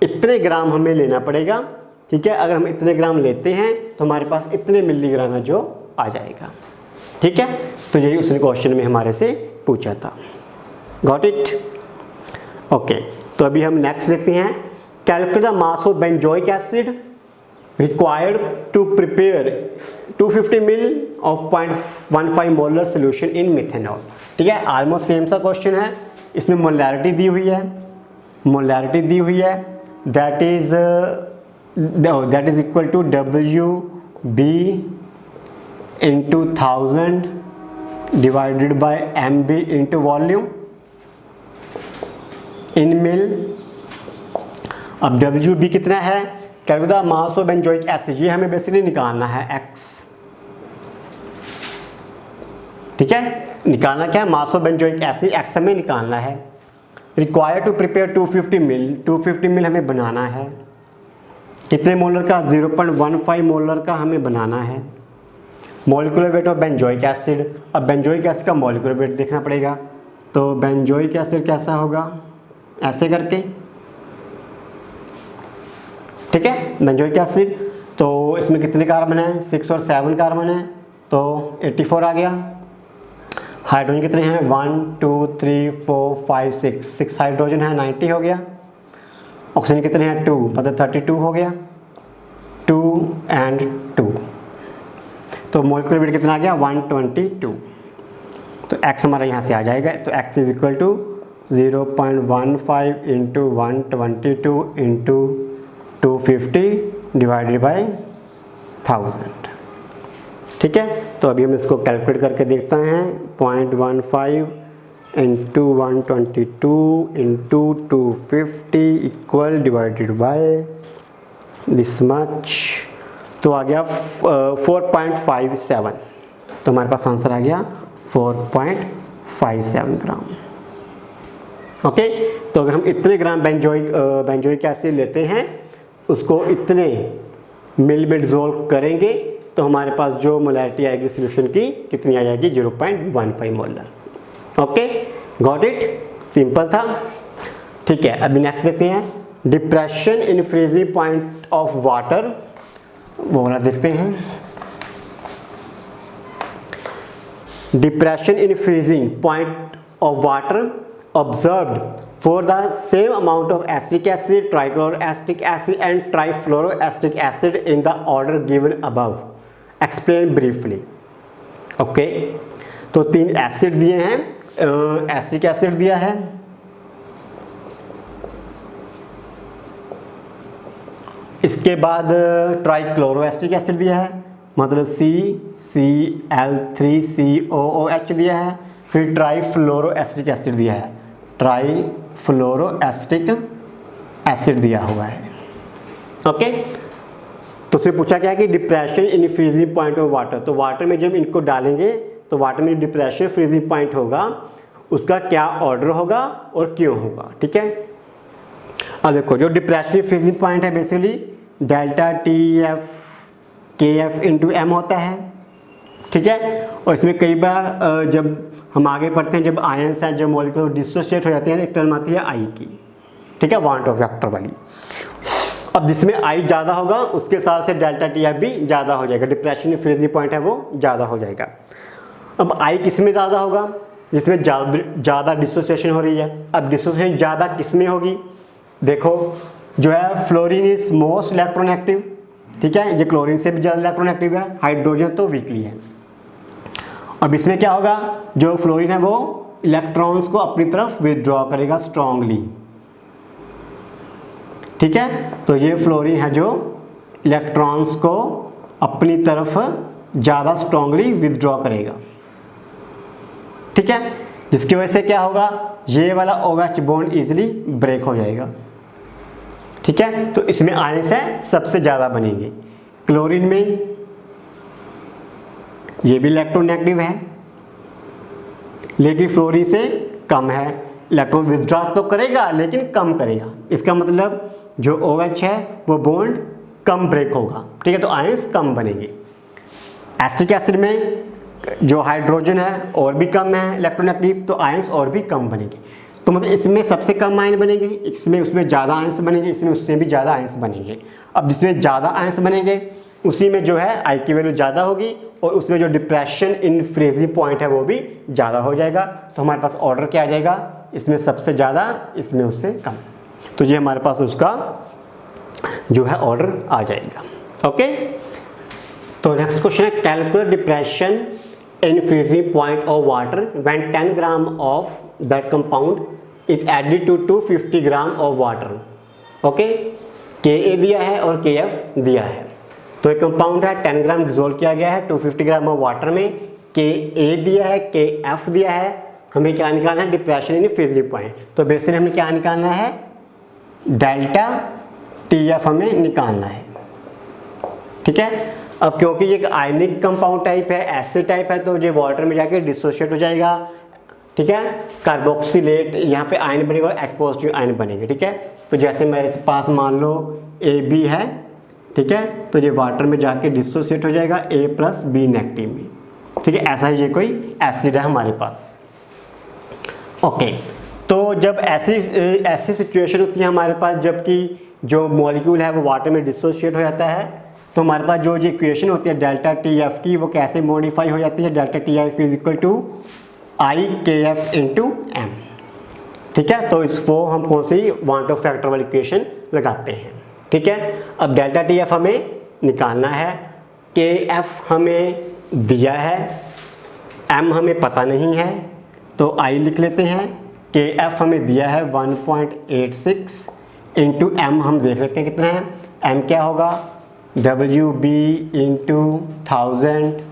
इतने ग्राम हमें लेना पड़ेगा। ठीक है, अगर हम इतने ग्राम लेते हैं तो हमारे पास इतने मिलीग्राम है जो आ जाएगा। ठीक है, तो यही उसने क्वेश्चन में हमारे से पूछा था। Got it. ओके, तो अभी हम नेक्स्ट देखते हैं, calculate the mass of benzoic acid required to prepare 250 ml of 0.15 molar solution in methanol। ठीक है, ऑलमोस्ट सेम सा क्वेश्चन है। इसमें मोलैरिटी दी हुई है, that is equal to WB into 1000 divided by MB into volume in mil. अब WB कितना है, calculate the mass of benzoic acid, ये हमें बेसिकली निकालना है X। ठीक है, निकालना क्या है, मास ऑफ बेंजोइक एसिड X हमें निकालना है। रिक्वायर टू प्रिपेयर 250 मिल, 250 मिल हमें बनाना है। कितने मोलर का, 0.15 मोलर का हमें बनाना है। Molecular weight of benzoic acid, अब बेंजोइक एसिड का मॉलिक्यूलर वेट देखना पड़ेगा। तो बेंजोइक एसिड कैसा होगा, ऐसे करके, ठीक है। बेंजोइक एसिड तो इसमें कितने कार्बन है, 6 और 7 कार्बन है, तो 84 आ गया। हाइड्रोजन कितने हैं, 1 2 3 4 5 6 हाइड्रोजन है, 90 हो गया। ऑक्सीजन कितने हैं, 2, मतलब 32 हो गया, 2 and 2। तो मोलिकुलर वेट कितना आ गया, 122। तो x हमारा यहाँ से आ जाएगा, तो x is equal to 0.15 into 122 into 250 divided by 1000, ठीक है। तो अभी हम इसको कैलकुलेट करके देखते हैं, 0.15 into 122 into 250 equal divided by this much, तो आ गया 4.57। तो हमारे पास आंसर आ गया 4.57 ग्राम। ओके, तो अगर हम इतने ग्राम बेंजोइक एसिड लेते हैं, उसको इतने मिल में डिसॉल्व करेंगे, तो हमारे पास जो मोलैरिटी आएगी सोल्यूशन की कितनी आ जाएगी, 0.15 molar. Okay, got it, simple था, ठीक है। अभी नेक्स्ट देखते हैं, depression in freezing point of water, वो वाला देखते हैं। Depression in freezing point of water observed for the same amount of acetic acid, trichloroacetic acid and trifluoroacetic acid in the order given above. Explain briefly. Okay, तो 3 acid दिए हैं, acetic acid दिया है, इसके बाद ट्राइक्लोरोएसिटिक एसिड दिया है, मतलब CCl3COOH दिया है, फिर ट्राइफ्लोरोएसिटिक एसिड दिया है, ट्राइफ्लोरोएसिटिक एसिड दिया हुआ है। ओके, तो उसने पूछा क्या कि depression in freezing point of water, तो वाटर में जब इनको डालेंगे तो वाटर में डिप्रेशन फ्रीजिंग पॉइंट होगा, उसका क्या ऑर्डर होगा और क्यों होगा, ठीक है। अब देखो, जो डिप्रेशन फ्रीजिंग पॉइंट है basically delta TF KF into M होता है, ठीक है। और इसमें कई बार जब हम आगे पढ़ते हैं, जब आयंस हैं, जब मॉलिक्यूल डिसोसिएट हो जाते हैं, एक टर्म आती है I की, ठीक है, वांट ऑफ वेक्टर वाली। अब जिसमें I ज़्यादा होगा उसके हिसाब से डेल्टा TF भी ज़्यादा हो जाएगा, डिप्रेशन फ्रीजिंग पॉइंट है वो ज़्यादा हो जाएगा। अब I किस में ज़्यादा होगा, जिसमें ज़्यादा डिसोसिएशन हो रही है। अब डिसोसिएशन ज़्यादा किस में होगी, देखो जो है फ्लोरीन इज मोस्ट इलेक्ट्रोनेगेटिव, ठीक है, ये क्लोरीन से भी ज़्यादा इलेक्ट्रोनेगेटिव है, हाइड्रोजन तो वीकली है। अब इसमें क्या होगा, जो फ्लोरीन है वो इलेक्ट्रॉन्स को अपनी तरफ विथड्रॉ करेगा स्ट्रांगली, ठीक है। तो ये फ्लोरीन है जो इलेक्ट्रॉन्स को अपनी तरफ ज़्यादा स्ट्रांगली विथड्रॉ करेगा, ठीक है, जिसकी वजह से क्या होगा, ये वाला OH बॉन्ड इजीली ब्रेक हो जाएगा, ठीक है। तो इसमें आयंस है सबसे ज़्यादा बनेंगे। क्लोरीन में ये भी इलेक्ट्रोनेगेटिव है, लेकिन फ्लोरीन से कम है, इलेक्ट्रॉन विथड्रॉ तो करेगा लेकिन कम करेगा, इसका मतलब जो OH है वो बॉन्ड कम ब्रेक होगा, ठीक है, तो आयंस कम बनेंगे। एसिटिक एसिड में जो हाइड्रोजन है और भी कम है इलेक्ट्रोनेगेटिव, तो आयंस और भी कम बनेंगे। तो मतलब इसमें सबसे कम आयन बनेंगे, इसमें उसमें ज़्यादा आयंस बनेंगे, इसमें उससे भी ज़्यादा आयंस बनेंगे। अब जिसमें ज़्यादा आयंस बनेंगे उसी में जो है I की वैल्यू ज़्यादा होगी, और उसमें जो डिप्रेशन इन फ्रीजिंग पॉइंट है वो भी ज़्यादा हो जाएगा। तो हमारे पास ऑर्डर क्या आ जाएगा, इसमें सबसे ज़्यादा, इसमें उससे कम, तो ये हमारे पास उसका जो है ऑर्डर आ जाएगा। ओके, तो नेक्स्ट क्वेश्चन है, calculate depression in freezing point of water when 10 gram of that compound is added to 250 gram of water. Okay, Ka दिया है और Kf दिया है। तो एक कंपाउंड है 10 ग्राम डिजोल्व किया गया है 250 ग्राम ऑफ वाटर में, Ka दिया है, Kf दिया है, हमें क्या निकालना है, डिप्रेशन इन फ्रीजिंग पॉइंट। तो बेसिकली हमें क्या निकालना है, डेल्टा Tf हमें निकालना है, ठीक है। अब क्योंकि ये आयनिक कंपाउंड टाइप है, एसिड टाइप है, तो ये वाटर में जाके डिसोशिएट हो जाएगा, ठीक है, कार्बोक्सिलेट, यहाँ पे आयन बनेगा और H पॉजिटिव आयन बनेंगे, ठीक है। तो जैसे मेरे पास मान लो AB है, ठीक है, तो ये वाटर में जाके डिसोशिएट हो जाएगा A प्लस B नेगेटिव में, ठीक है, ऐसा ही ये कोई एसिड है हमारे पास। ओके, तो जब ऐसी सिचुएशन होती है हमारे पास, जबकि जो मॉलिक्यूल है वो वाटर में डिसोशिएट हो जाता है, तो हमारे पास जो इक्वेशन होती है डेल्टा टी एफ की, वो कैसे मॉडिफाई हो जाती है, delta T F is equal to I K F into M. ठीक है, तो इसको हम कौन सी वांट ऑफ फैक्टर वाली इक्वेशन लगाते हैं। ठीक है, अब डेल्टा टी एफ हमें निकालना है, के एफ हमें दिया है, एम हमें पता नहीं है, तो आई लिख लेते हैं। के एफ हमें दिया है 1.86 इंटू एम हम देख लेते हैं कितना है। एम क्या होगा, W B into 1000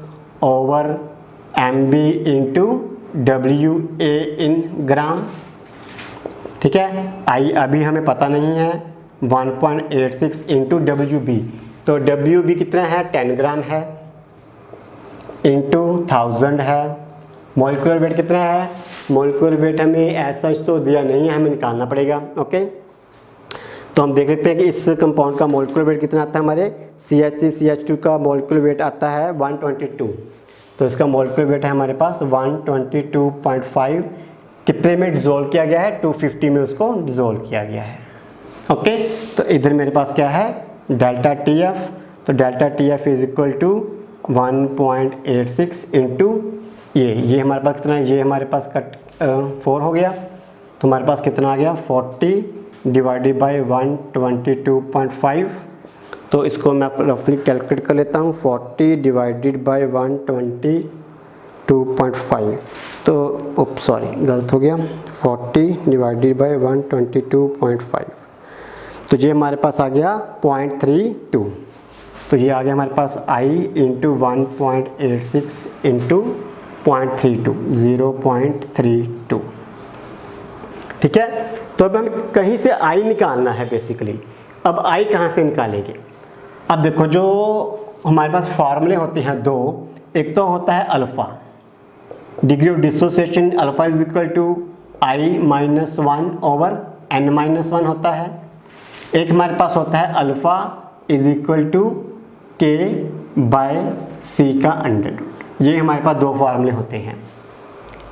over M B into W A in gram. ठीक है, आई अभी हमें पता नहीं है, 1.86 इंटू डब्ल्यू बी, तो डब्ल्यू बी कितना है 10 ग्राम है, इंटू 1000 है। मॉलिक्यूलर वेट कितना है, मॉलिक्यूलर वेट हमें ऐसा तो दिया नहीं है, हमें निकालना पड़ेगा। ओके, तो हम देख लेते हैं कि इस कंपाउंड का मॉलिक्यूलर वेट कितना आता है। हमारे CH3CH2 का मॉलिक्यूलर वेट आता है 122, तो इसका मॉलिक्यूलर वेट है हमारे पास 122.5। कितने में डिज़ोल्व किया गया है, 250 में उसको डिज़ोल्व किया गया है। ओके, तो इधर मेरे पास क्या है, डेल्टा टी एफ, तो delta T F is equal to 1.86 into ये हमारे पास कितना है, ये हमारे पास कट 4 हो गया, तो हमारे पास कितना आ गया 40 डिवाइडेड बाई 122.5। तो इसको मैं रफली कैलकुलेट कर लेता हूँ, 40 डिवाइडेड बाई 122.5, तो सॉरी गलत हो गया, 40 डिवाइडेड बाई 122.5, तो ये हमारे पास आ गया 0.32। तो ये आ गया हमारे पास i इंटू 1.86 इंटू 0.32, 0.32। ठीक है, तो अब हम कहीं से i निकालना है बेसिकली। अब i कहाँ से निकालेंगे, अब देखो जो हमारे पास फार्मूले होते हैं दो, एक तो होता है alpha, degree of dissociation alpha is equal to i-1 over n-1 होता है। एक हमारे पास होता है alpha is equal to K by C का अंडर रूट। ये हमारे पास दो फार्मूले होते हैं।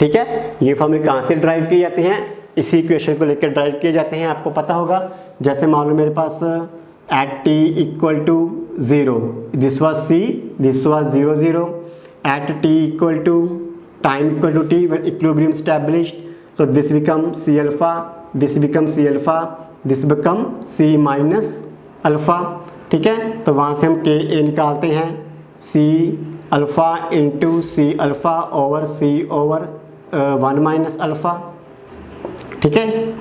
ठीक है, ये फार्मूले कहाँ से ड्राइव किए जाते हैं, इसी इक्वेशन को लेकर ड्राइव किए जाते हैं। आपको पता होगा, जैसे मान लो मेरे पास at t equal to 0, this was c, this was 0 0, at t equal to time equal to t when equilibrium established, so this become c alpha, this become c alpha, this become c minus alpha। ठीक है, तो वहाँ से हम के ए निकालते हैं, c alpha into C alpha over c over 1 minus alpha. ठीक है,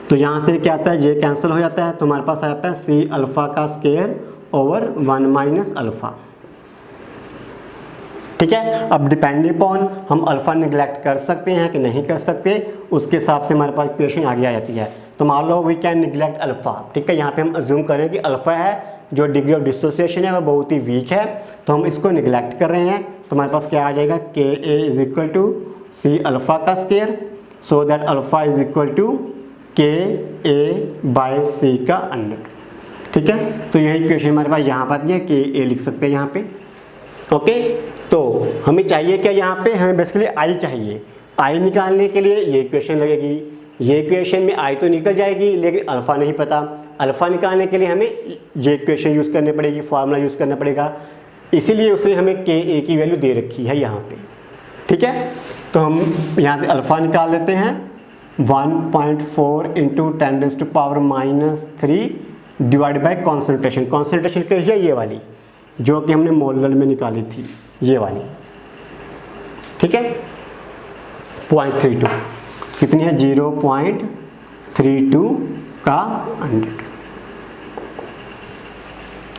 तो यहाँ से क्या आता है, ये कैंसिल हो जाता है, तो हमारे पास आ जाता है c अल्फ़ा का स्क्वायर ओवर 1 माइनस अल्फ़ा। ठीक है, अब डिपेंडिंग अपॉन हम अल्फ़ा निगलेक्ट कर सकते हैं कि नहीं कर सकते, उसके हिसाब से हमारे पास इक्वेशन आगे आ जाती है। तो मान लो वी कैन निगलेक्ट अल्फ़ा। ठीक है, यहाँ पे हम अज्यूम करें कि अल्फ़ा है, जो डिग्री ऑफ डिसोसिएशन है वह बहुत ही वीक है, तो हम इसको निगलेक्ट कर रहे हैं। तो हमारे पास क्या आ जाएगा, K A is equal to C alpha का square, so that alpha is equal to K A bye C का अंडर। ठीक है, तो यही इक्वेशन हमारे पास यहाँ पर है, के ए लिख सकते हैं यहाँ पे। ओके, तो हमें चाहिए क्या, यहाँ पे हमें बेसिकली आई चाहिए। आई निकालने के लिए ये इक्वेशन लगेगी, ये इक्वेशन में आई तो निकल जाएगी, लेकिन अल्फ़ा नहीं पता। अल्फ़ा निकालने के लिए हमें ये इक्वेशन यूज़ करनी पड़ेगी, फार्मूला यूज़ करना पड़ेगा, इसीलिए उसने हमें के ए की वैल्यू दे रखी है यहाँ पे। ठीक है, तो हम यहाँ से अल्फ़ा निकाल लेते हैं, 1.4 into 10⁻³ divide by concentration. Concentration क्या है, ये वाली जो कि हमने मोलर में निकाली थी, ये वाली। ठीक है, 0.32 कितनी है, 0.32 का 100।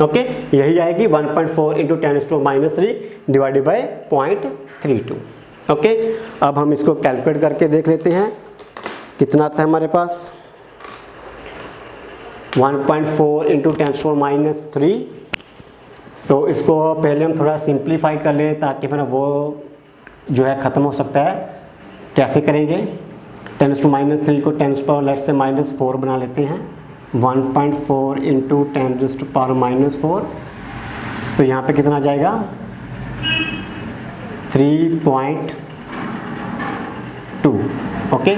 ओके, यही आएगी 1.4 इंटू 10⁻³ डिवाइडेड बाई 0.32। ओके, अब हम इसको कैलकुलेट करके देख लेते हैं कितना आता है हमारे पास, 1.4 इंटू 10⁻³। तो इसको पहले हम थोड़ा सिंप्लीफाई कर लें ताकि मेरा वो जो है ख़त्म हो सकता है। कैसे करेंगे, 10⁻³ को 10⁻⁻4 बना लेते हैं, 1.4 इंटू 10⁻⁻4, तो यहाँ पे कितना आ जाएगा 3.2। ओके,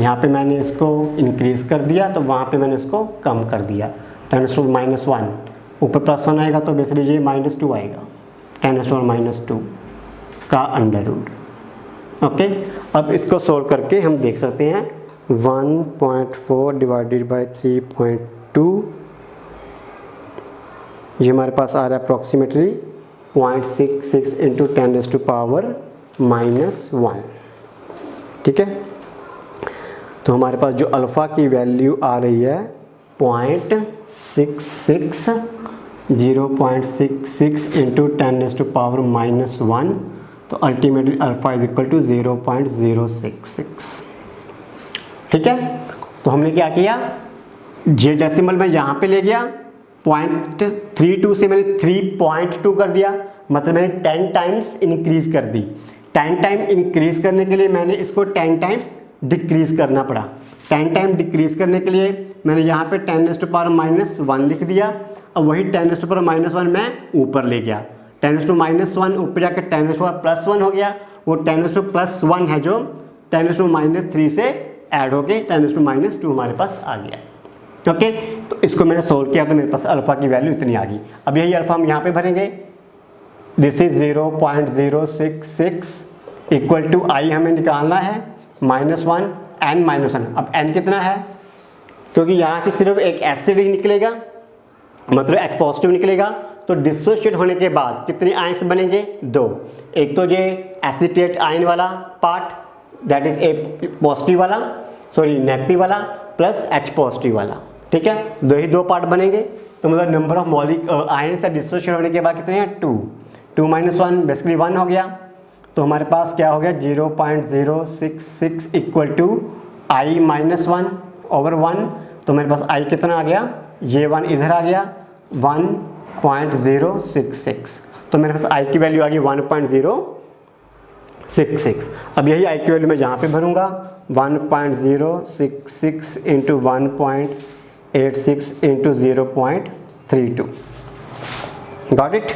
यहाँ पे मैंने इसको इंक्रीज़ कर दिया तो वहाँ पे मैंने इसको कम कर दिया, 10⁻⁻1, ऊपर +1 आएगा तो बेसिकली ये -2 आएगा, 10⁻⁻2 का अंडर रूट। ओके, अब इसको सोल्व करके हम देख सकते हैं 1.4 डिवाइडेड बाई 3.2, ये हमारे पास आ रहा है अप्रॉक्सीमेटली 0.66 इंटू 10⁻⁻1। ठीक है, तो हमारे पास जो अल्फ़ा की वैल्यू आ रही है 0.66 इंटू 10⁻⁻1, तो ultimately alpha is equal to 0.066। ठीक है, तो हमने क्या किया, जे डेसिमल में यहाँ पे ले गया, 0.32 से मैंने 3.2 कर दिया, मतलब मैंने 10 टाइम्स इंक्रीज़ कर दी। 10 टाइम इंक्रीज़ करने के लिए मैंने इसको 10 टाइम्स डिक्रीज़ करना पड़ा। 10 टाइम डिक्रीज़ करने के लिए मैंने यहाँ पे 10⁻⁻1 लिख दिया, अब वही 10⁻⁻1 मैं ऊपर ले गया, 10⁻⁻1 ऊपर जाकर 10⁻+1 हो गया, वो 10⁻+1 है जो 10⁻³ से ऐड होके 10⁻² हमारे पास आ गया। ओके, तो इसको मैंने सोल्व किया तो मेरे पास अल्फ़ा की वैल्यू इतनी आ गई। अब यही अल्फ़ा हम यहाँ पे भरेंगे, दिस इज 0.066 इक्वल टू आई हमें निकालना है -1 n -1। अब n कितना है, क्योंकि यहाँ से सिर्फ एक एसिड ही निकलेगा, मतलब H पॉजिटिव निकलेगा, तो डिसोशिएट होने के बाद कितने आयंस बनेंगे, 2। एक तो ये एसिटेट आयन वाला part, that is a positive वाला, सॉरी नेगेटिव वाला, प्लस H पॉजिटिव वाला। ठीक है, दो पार्ट बनेंगे, तो मतलब नंबर ऑफ मॉलिक आयन से डिसोशिएट होने के बाद कितने हैं, 2 -1 बेसिकली 1 हो गया, तो हमारे पास क्या हो गया 0.066 इक्वल टू I -1 ओवर 1, तो मेरे पास I कितना आ गया, ये 1 इधर आ गया, 1.066, तो मेरे पास I की वैल्यू आ गई 1.066। अब यही I की वैल्यू मैं यहाँ पे भरूँगा, 1.066 इंटू 1.86 इंटू 0.32। Got it.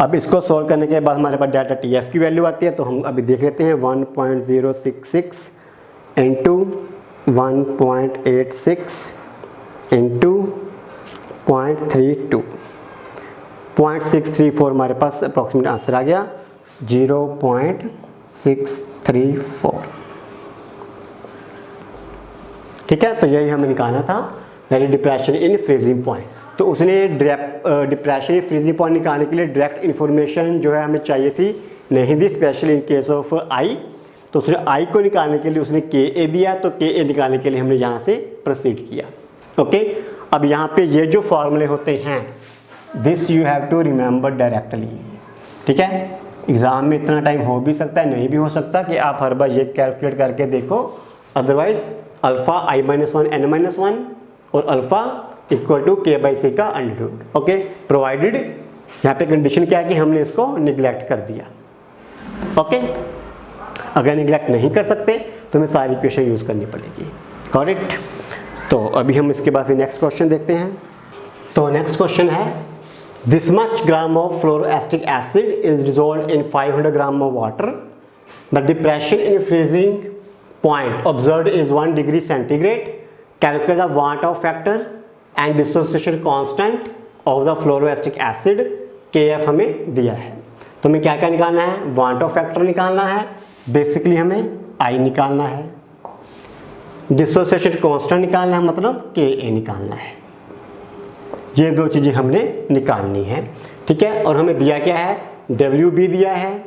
अब इसको सोल्व करने के बाद हमारे पास डेल्टा TF की वैल्यू आती है, तो हम अभी देख लेते हैं 1.066 इंटू 1.86 इंटू 0.32, 0.634 हमारे पास अप्रॉक्सीमेट आंसर आ गया, 0.634। ठीक है, तो यही हमें निकालना था, that is depression in freezing point. तो उसने डिप्रेशन इन फ्रीजिंग पॉइंट निकालने के लिए डायरेक्ट इन्फॉर्मेशन जो है हमें चाहिए थी नहीं दी, स्पेशली इन केस ऑफ आई। तो उसने आई को निकालने के लिए उसने Ka दिया, तो Ka निकालने के लिए हमने यहाँ से प्रोसीड किया। ओके, अब यहाँ पे ये जो फॉर्मूले होते हैं, this you have to remember directly. ठीक है, एग्ज़ाम में इतना टाइम हो भी सकता है, नहीं भी हो सकता कि आप हर बार ये कैलकुलेट करके देखो, अदरवाइज अल्फ़ा I -1 n -1 और अल्फ़ा इक्वल टू K/C का अंडर रूट। ओके, प्रोवाइडेड यहाँ पे कंडीशन क्या है कि हमने इसको निगलेक्ट कर दिया। ओके, अगर निगलेक्ट नहीं कर सकते तो हमें सारी इक्वेशन यूज़ करनी पड़ेगी। Got it. तो अभी हम इसके बाद फिर नेक्स्ट क्वेश्चन देखते हैं। तो नेक्स्ट क्वेश्चन है, this much gram of fluoroacetic acid is dissolved in 500 gram of water, the depression in freezing point observed is 1 degree centigrade, calculate the van't Hoff factor and dissociation constant of the fluoroacetic acid, Kf हमें दिया है। तो हमें क्या क्या निकालना है, वाट Hoff factor निकालना है, बेसिकली हमें I निकालना है, डिसोसिएशन कांस्टेंट निकालना है, मतलब Ka निकालना है। ये दो चीज़ें हमने निकालनी है। ठीक है, और हमें दिया क्या है, Wb दिया है,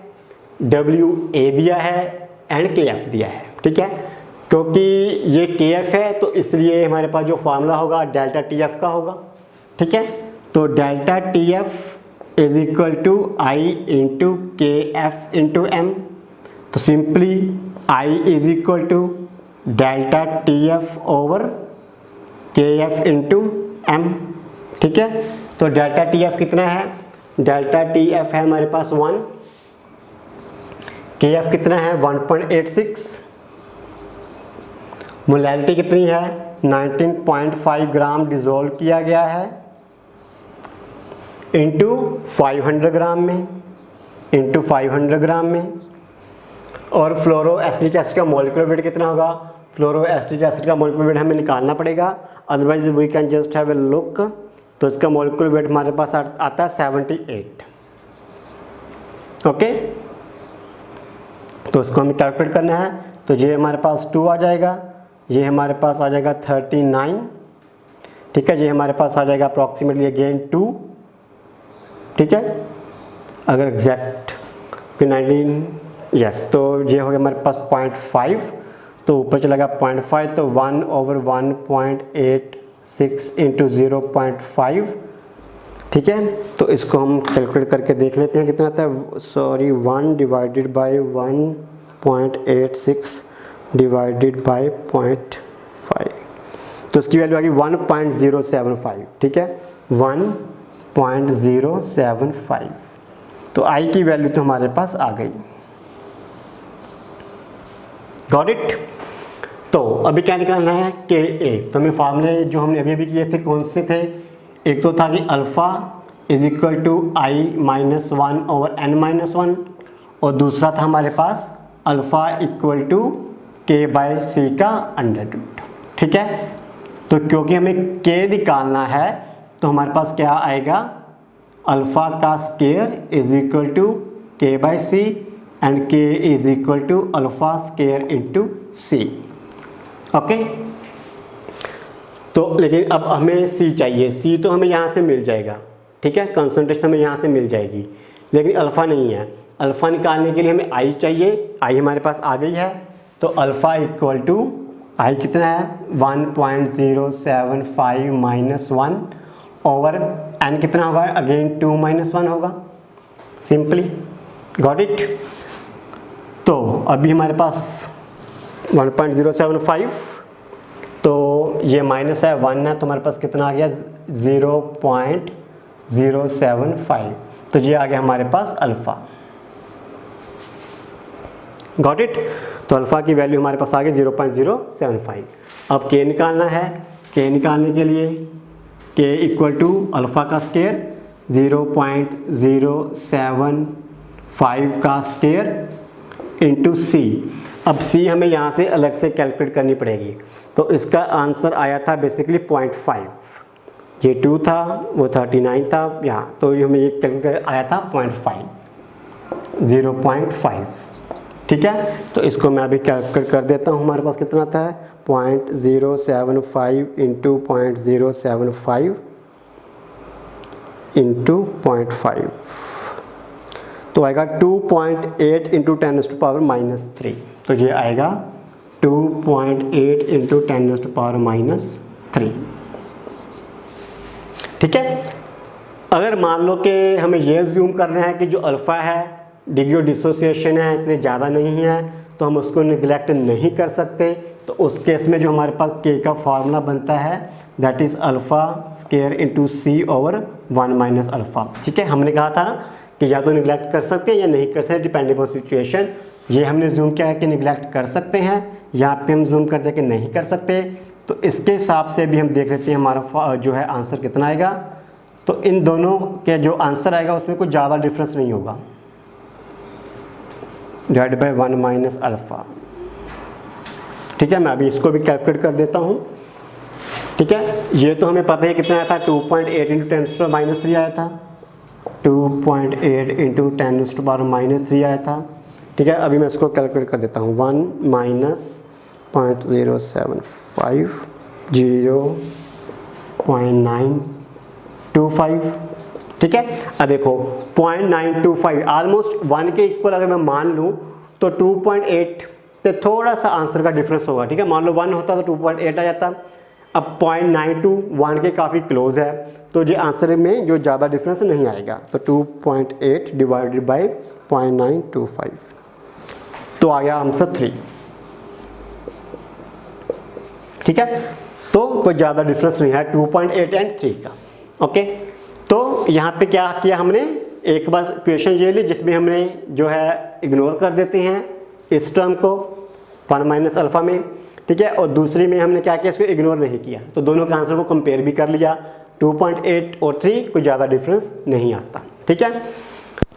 Wa दिया है एंड Kf दिया है। ठीक है, क्योंकि ये Kf है तो इसलिए हमारे पास जो फार्मूला होगा डेल्टा TF का होगा। ठीक है, तो delta TF is equal to I into KF into M, तो simply I is equal to delta TF over KF into M। ठीक है, तो डेल्टा TF कितना है, डेल्टा TF है हमारे पास 1, KF कितना है 1.86, मोलैलिटी कितनी है 19.5 ग्राम डिज़ोल्व किया गया है इंटू 500 ग्राम में, इंटू 500 ग्राम में, और फ्लोरो एसिटिक एसिड का मॉलिक्यूलर वेट कितना होगा, फ्लोरो एसिटिक एसिड का मॉलिक्यूलर वेट हमें निकालना पड़ेगा, otherwise we can just have a look. तो इसका मॉलिक्यूलर वेट हमारे पास आता है 78। ओके, तो इसको हमें कैलकुलेट करना है। तो ये हमारे पास 2 आ जाएगा, ये हमारे पास आ जाएगा 39, ठीक है, ये हमारे पास आ जाएगा अप्रॉक्सीमेटली अगेन 2, ठीक है, अगर एग्जैक्ट 19 यस, तो ये हो गया हमारे पास 0.5, तो ऊपर चला गया 0.5, तो 1/1.86 इंटू 0.5, ठीक है। तो इसको हम कैलकुलेट करके देख लेते हैं कितना आता है, sorry 1 divided by 1.86 divided by 0.5, तो इसकी वैल्यू आ गई 1.075, ठीक है, 1.075। तो आई की वैल्यू तो हमारे पास आ गई। Got it. तो अभी क्या निकालना है, के ए। तो हमें फार्मूले जो हमने अभी किए थे कौन से थे, एक तो था कि alpha is equal to i-1/n-1, और दूसरा था हमारे पास अल्फ़ा इक्वल टू k/c का अंडर रूट, ठीक है। तो क्योंकि हमें k निकालना है तो हमारे पास क्या आएगा, अल्फ़ा का square is equal to k/c and k is equal to alpha square into c। Okay, तो लेकिन अब हमें c चाहिए, c तो हमें यहाँ से मिल जाएगा, ठीक है, कंसंट्रेशन हमें यहाँ से मिल जाएगी, लेकिन अल्फ़ा नहीं है। अल्फ़ा निकालने के लिए हमें i चाहिए, i हमारे पास आ गई है। तो अल्फ़ा इक्वल टू i कितना है, 1.075 माइनस 1 ओवर n कितना होगा, अगेन 2 - 1 होगा, सिंपली। Got it. तो अभी हमारे पास 1.075, तो ये माइनस है, 1 है, तो हमारे पास कितना आ गया, 0.075, तो ये आ गया हमारे पास अल्फ़ा। Got it. तो अल्फ़ा की वैल्यू हमारे पास आ गई 0.075। अब के निकालना है, के निकालने के लिए के इक्वल टू अल्फ़ा का स्केयर 0.075 का स्केयर इंटू सी। अब सी हमें यहाँ से अलग से कैलकुलेट करनी पड़ेगी, तो इसका आंसर आया था बेसिकली 0.5, ये 2 था, वो 39 था यहाँ, तो हमें ये कैलकुलेट आया था 0.5, 0.5, ठीक है। तो इसको मैं अभी कैलकुलेट कर देता हूँ, हमारे पास कितना था, 0.075 इंटू 0.075 इंटू 0.5, तो आएगा 2.8 इंटू 10⁻³ तो ये आएगा 2.8 इंटू 10⁻³, ठीक है। अगर मान लो कि हमें ये अज्यूम करना है कि जो अल्फ़ा है, डिग्री ऑफ डिसोसिएशन है इतने ज़्यादा नहीं है, तो हम उसको निगलेक्ट नहीं कर सकते। तो उस केस में जो हमारे पास के का फार्मूला बनता है that is alpha square into C over 1 - alpha, ठीक है। हमने कहा था ना कि या तो निगलेक्ट कर सकते हैं या नहीं कर सकते, डिपेंडिंग ऑन सिचुएशन। ये हमने जूम किया है कि निगलेक्ट कर सकते हैं, यहाँ पे हम जूम करते हैं कि नहीं कर सकते। तो इसके हिसाब से भी हम देख लेते हैं हमारा जो है आंसर कितना आएगा। तो इन दोनों के जो आंसर आएगा उसमें कुछ ज़्यादा डिफरेंस नहीं होगा, डिवाइड बाई 1 - अल्फ़ा, ठीक है। मैं अभी इसको भी कैलकुलेट कर देता हूँ, ठीक है। ये तो हमें पता है कितना आया था, 2.8 इंटू 10⁻³ आया था, 2.8 इंटू 10⁻³ आया था, ठीक है। अभी मैं इसको कैलकुलेट कर देता हूँ, 1 - 0.075 0.925, ठीक है। अब देखो 0.925 ऑलमोस्ट 1 के इक्वल अगर मैं मान लूँ तो 2.8 से थोड़ा सा आंसर का डिफरेंस होगा, ठीक है। मान लो 1 होता तो 2.8 आ जाता, अब 0.92 1 के काफ़ी क्लोज है, तो ये आंसर में जो ज़्यादा डिफरेंस नहीं आएगा। तो 2.8 डिवाइडेड बाई 0.925, तो आ गया आंसर 3, ठीक है। तो कोई ज़्यादा डिफरेंस नहीं है 2.8 एंड 3 का, ओके। तो यहाँ पे क्या किया हमने, एक बार क्वेश्चन ये ली जिसमें हमने जो है इग्नोर कर देते हैं इस टर्म को 1 - अल्फ़ा में, ठीक है, और दूसरी में हमने क्या किया, इसको इग्नोर नहीं किया। तो दोनों के आंसर को कंपेयर भी कर लिया, 2.8 और 3 कोई ज़्यादा डिफरेंस नहीं आता, ठीक है।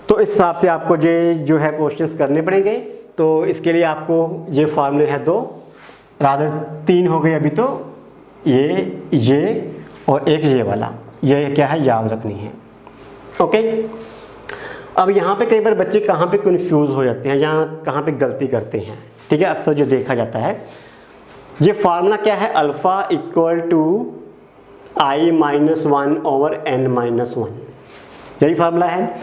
तो इस हिसाब से आपको जो है क्वेश्चंस करने पड़ेंगे। तो इसके लिए आपको ये फार्मूले है 2, रादर 3 हो गए अभी, तो ये और एक ये वाला, ये क्या है याद रखनी है। ओके, अब यहाँ पे कई बार बच्चे कहाँ पे कंफ्यूज हो जाते हैं, यहाँ कहाँ पे गलती करते हैं, ठीक है, अक्सर जो देखा जाता है। ये फार्मूला क्या है, अल्फ़ा इक्वल टू i-1/n-1, यही फार्मूला है।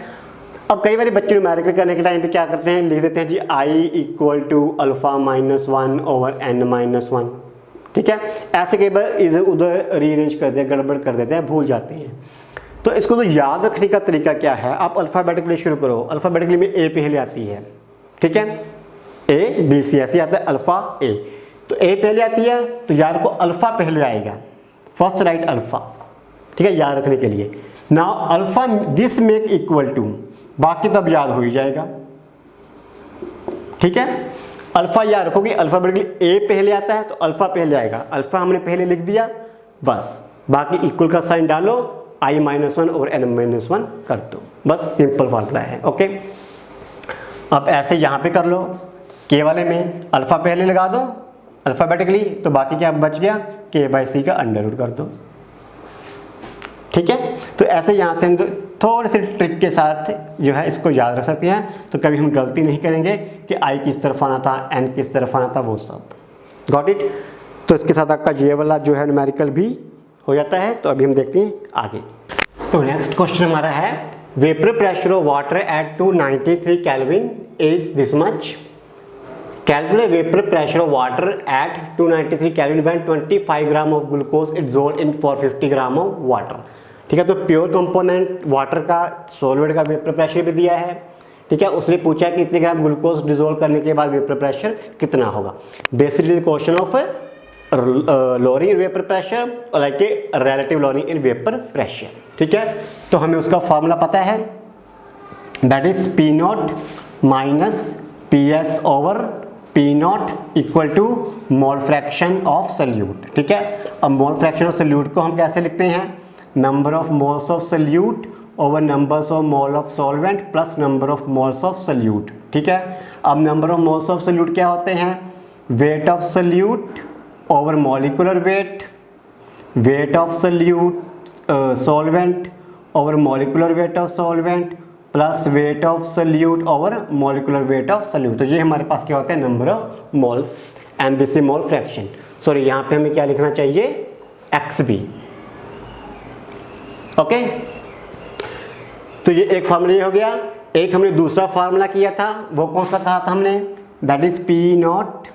अब कई बार बच्चे न्यूमेरिकल करने के टाइम पे क्या करते हैं, लिख देते हैं जी i इक्वल टू α-1/n-1, ठीक है। ऐसे कई बार इधर उधर रीअरेंज कर देते, गड़बड़ कर देते हैं, भूल जाते हैं। तो इसको तो याद रखने का तरीका क्या है, आप अल्फ़ाबेटिकली शुरू करो। अल्फ़ाबेटिकली में ए पहले आती है, ठीक है, ए बी सी ऐसे आता है अल्फ़ा ए, तो ए पहले आती है तो यार को अल्फ़ा पहले आएगा, फर्स्ट राइट अल्फ़ा, ठीक है, याद रखने के लिए। Now alpha this make equal to, बाकी तब याद हो ही जाएगा, ठीक है। अल्फ़ा याद रखोगे, अल्फ़ाबेटिकली ए पहले आता है तो अल्फ़ा पहले आएगा, अल्फ़ा हमने पहले लिख दिया, बस बाकी इक्वल का साइन डालो, i-1/n-1 कर दो, बस सिंपल फार्मूला है। ओके, अब ऐसे यहाँ पे कर लो, के वाले में अल्फ़ा पहले लगा दो अल्फ़ाबेटिकली, तो बाकी क्या बच गया, k/c का अंडर कर दो, ठीक है। तो ऐसे यहाँ से हम थोड़े से ट्रिक के साथ जो है इसको याद रख सकते हैं, तो कभी हम गलती नहीं करेंगे कि i किस तरफ आना था, n किस तरफ आना था, वो सब। Got it. तो इसके साथ आपका ये वाला जो है न्यूमेरिकल भी हो जाता है। तो अभी हम देखते हैं आगे। तो नेक्स्ट क्वेश्चन हमारा है, vapour pressure of water at 293 kelvin is this much. Calculate vapour pressure of water at 293 kelvin when 25 gram of glucose is dissolved in 450 gram of water. ठीक है, तो प्योर कंपोनेंट वाटर का solvent का vapour pressure भी दिया है, ठीक है। उसने पूछा कि कितने ग्राम ग्लूकोज डिसॉल्व करने के बाद वेपर प्रेशर कितना होगा। Basically question of lowering in vapor pressure और like relative lowering in vapor pressure, ठीक है। तो हमें उसका फॉर्मूला पता है, that is P not minus PS over P not equal to mole fraction of solute, ठीक है। अब मोल फ्रैक्शन ऑफ सल्यूट को हम कैसे लिखते हैं, number of moles of solute over numbers of mole of solvent plus number of moles of solute, ठीक है। अब number of moles of solute क्या होते हैं, weight of solute over molecular weight of solute solvent over molecular weight of solvent plus weight of solute over molecular weight of solute। तो ये हमारे पास क्या होता है, number of moles and this is mole fraction. Sorry, यहाँ पे हमें क्या लिखना चाहिए, XB। ओके, तो ये एक फार्मूला हो गया। एक हमने दूसरा फार्मूला किया था, वो कौन सा कहा था हमने, that is P not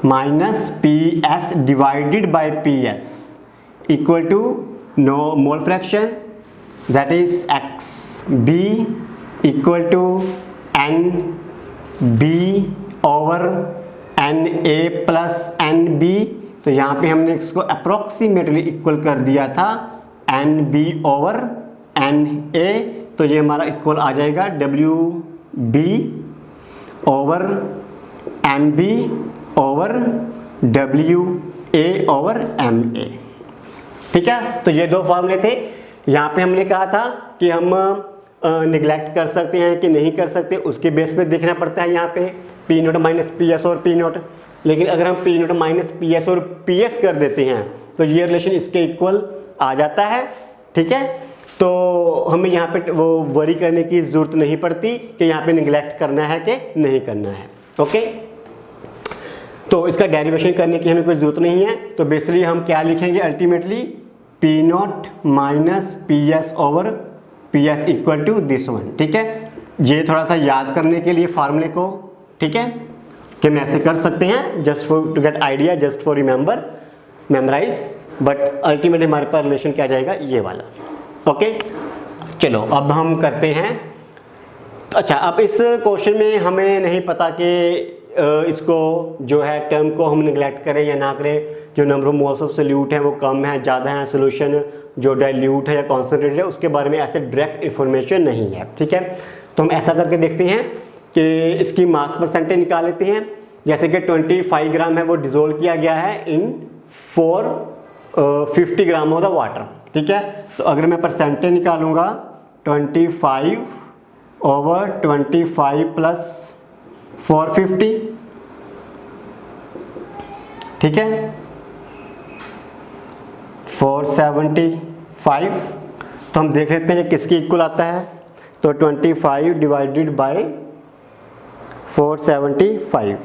minus PS divided by PS equal to no mole fraction, that is XB equal to NB over NA plus NB। तो यहाँ पे हमने इसको अप्रोक्सीमेटली इक्वल कर दिया था NB ओवर NA। तो ये हमारा इक्वल आ जाएगा WB over MB over WA over MA, ठीक है। तो ये दो फार्मूले थे। यहाँ पे हमने कहा था कि हम निगलेक्ट कर सकते हैं कि नहीं कर सकते, उसके बेस पे देखना पड़ता है यहाँ पे P नोट माइनस PS और P नोट। लेकिन अगर हम P नोट माइनस PS और PS कर देते हैं तो ये रिलेशन इसके इक्वल आ जाता है, ठीक है। तो हमें यहाँ पे वो वरी करने की ज़रूरत नहीं पड़ती कि यहाँ पे निगलेक्ट करना है कि नहीं करना है। ओके, तो इसका डेरिवेशन करने की हमें कोई ज़रूरत नहीं है। तो बेसिकली हम क्या लिखेंगे, ultimately P not minus PS over PS equal to this one, ठीक है। ये थोड़ा सा याद करने के लिए फार्मूले को, ठीक है, कि हम ऐसे कर सकते हैं just for to get idea, just for remember memorise, but ultimately हमारे पास रिलेशन क्या जाएगा, ये वाला। ओके, चलो अब हम करते हैं। तो अच्छा, अब इस क्वेश्चन में हमें नहीं पता कि इसको जो है टर्म को हम निगलेक्ट करें या ना करें। जो number of moles of solute है वो कम है, ज़्यादा है, सोल्यूशन जो डाइल्यूट है या कॉन्सेंट्रेटेड है, उसके बारे में ऐसे डायरेक्ट इन्फॉर्मेशन नहीं है, ठीक है। तो हम ऐसा करके देखते हैं कि इसकी मास परसेंटेज निकाल लेते हैं। जैसे कि 25 ग्राम है वो डिसोल्व किया गया है इन 450 ग्राम ऑफ द वाटर, ठीक है। तो अगर मैं परसेंटेज निकालूंगा 25 ओवर 25 प्लस 450, ठीक है, 475। तो हम देख लेते हैं किसकी इक्वल आता है। तो 25 डिवाइडेड बाय 475,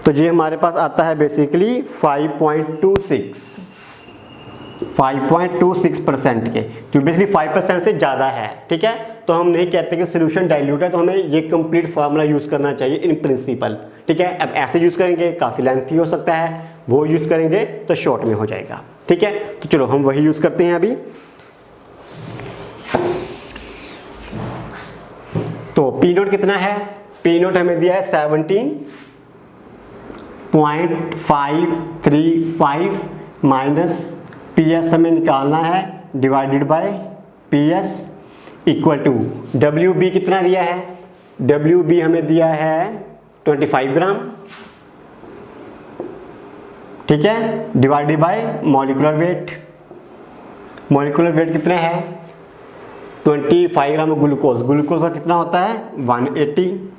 तो ये हमारे पास आता है बेसिकली 5.26% के, जो बेसिकली 5% से ज़्यादा है, ठीक है। तो हम नहीं कहते कि सोल्यूशन डाइल्यूट है, तो हमें ये कंप्लीट फार्मूला यूज़ करना चाहिए इन प्रिंसिपल, ठीक है। अब ऐसे यूज़ करेंगे काफ़ी लेंथी हो सकता है, वो यूज़ करेंगे तो शॉर्ट में हो जाएगा, ठीक है। तो चलो हम वही यूज़ करते हैं अभी। तो पी नोट कितना है, पी नोट हमें दिया है 17.535 माइनस पी एस हमें निकालना है divided by P S equal to W B कितना दिया है, डब्ल्यू बी हमें दिया है 25 ग्राम, ठीक है, divided by molecular wait. Molecular weight कितना है 25 ग्राम ग्लूकोज, ग्लूकोज का कितना होता है 180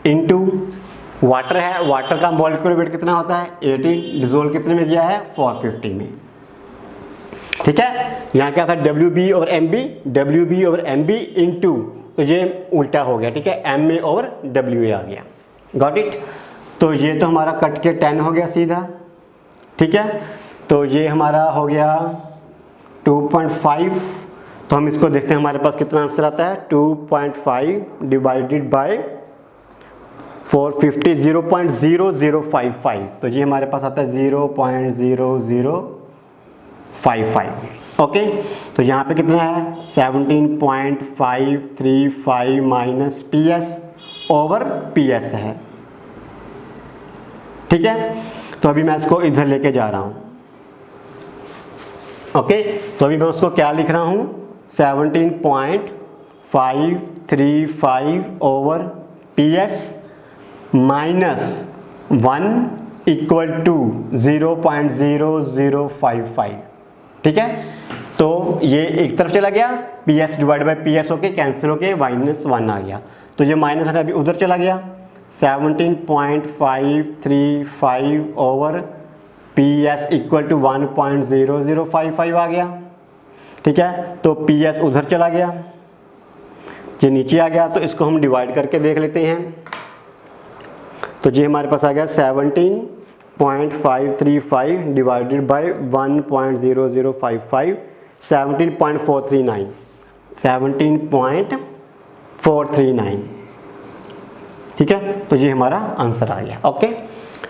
इंटू वाटर है, वाटर का मॉलिक्यूलर वेट कितना होता है 80, डिजोल्व कितने में गया है 450 में, ठीक है। यहाँ क्या था WB और MB, WB और MB इंटू, तो ये उल्टा हो गया, ठीक है, MA और WA आ गया, गॉट इट। तो ये तो हमारा कट के 10 हो गया सीधा, ठीक है। तो ये हमारा हो गया 2.5, तो हम इसको देखते हैं हमारे पास कितना आंसर आता है 2.5 डिवाइडेड बाय 450 0.0055, तो ये हमारे पास आता है 0.0055, ओके। तो यहाँ पे कितना है 17.535 minus P S over P S है, ठीक है। तो अभी मैं इसको इधर लेके जा रहा हूँ, ओके। तो अभी मैं उसको क्या लिख रहा हूँ 17.535 over P S minus 1 equal to 0.0055, ठीक है। तो ये एक तरफ चला गया, P S divide by P S होके कैंसिल होके -1 आ गया, तो ये माइनस है अभी उधर चला गया, 17.535 over P S equal to 1.0055 आ गया, ठीक है। तो पी एस उधर चला गया, ये नीचे आ गया, तो इसको हम डिवाइड करके देख लेते हैं। तो ये हमारे पास आ गया 17.535 डिवाइडेड बाय 1.0055, 17.439, ठीक है। तो ये हमारा आंसर आ गया, ओके,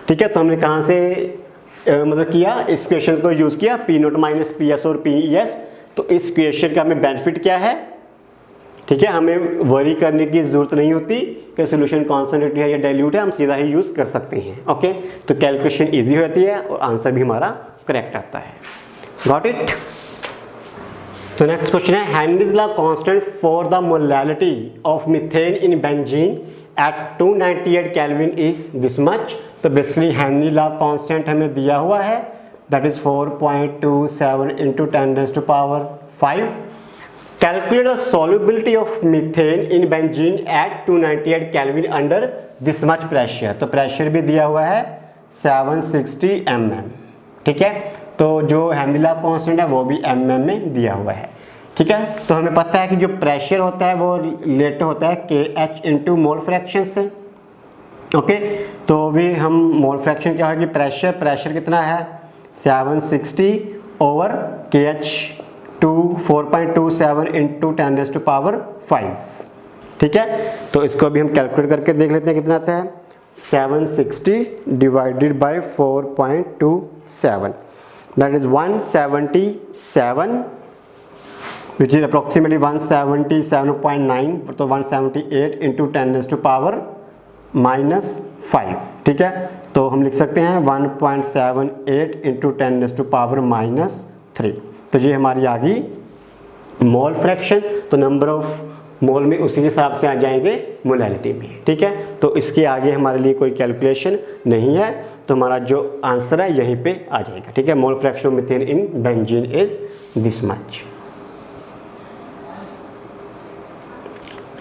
ठीक है। तो हमने कहाँ से मतलब किया, इस क्वेश्चन को यूज़ किया P note minus P S और पी एस। तो इस क्वेश्चन का हमें बेनिफिट क्या है, ठीक है, हमें वरी करने की ज़रूरत नहीं होती कि सोल्यूशन कॉन्सेंट्रेटेड है या डाइल्यूट है, हम सीधा ही यूज़ कर सकते हैं, ओके। तो कैलकुलेशन इजी हो जाती है और आंसर भी हमारा करेक्ट आता है, गॉट इट। तो नेक्स्ट क्वेश्चन है Henry's law constant for the molality of methane in benzene at 298 kelvin is this much. तो बेसिकली हेनरी लॉ कांस्टेंट हमें दिया हुआ है, that is 4.27 into 10⁵ Calculate the solubility of methane in benzene at 298 Kelvin under this much pressure। तो pressure भी दिया हुआ है 760 mm, ठीक है। तो जो हेनरी लॉ कांस्टेंट है वो भी mm में दिया हुआ है, ठीक है। तो हमें पता है कि जो प्रेशर होता है वो रिलेटेड होता है KH इंटू मोल फ्रैक्शन से, ओके। तो भी हम मोल फ्रैक्शन क्या होगी, प्रेशर कितना है 760 ओवर KH 4.27 इंटू 10⁵, ठीक है। तो इसको अभी हम कैलकुलेट करके देख लेते हैं कितना आता है 760 divided by 4.27, that is 177, which is approximately 177.9, तो 178 इंटू 10⁻⁻5, ठीक है। तो हम लिख सकते हैं 1.78 इंटू 10⁻⁻3। तो ये हमारी आ गई मोल फ्रैक्शन। तो नंबर ऑफ मोल में उसी हिसाब से आ जाएंगे मोलैलिटी में, ठीक है। तो इसके आगे हमारे लिए कोई कैलकुलेशन नहीं है, तो हमारा जो आंसर है यहीं पे आ जाएगा, ठीक है। मोल fraction of methane in benzene is this much.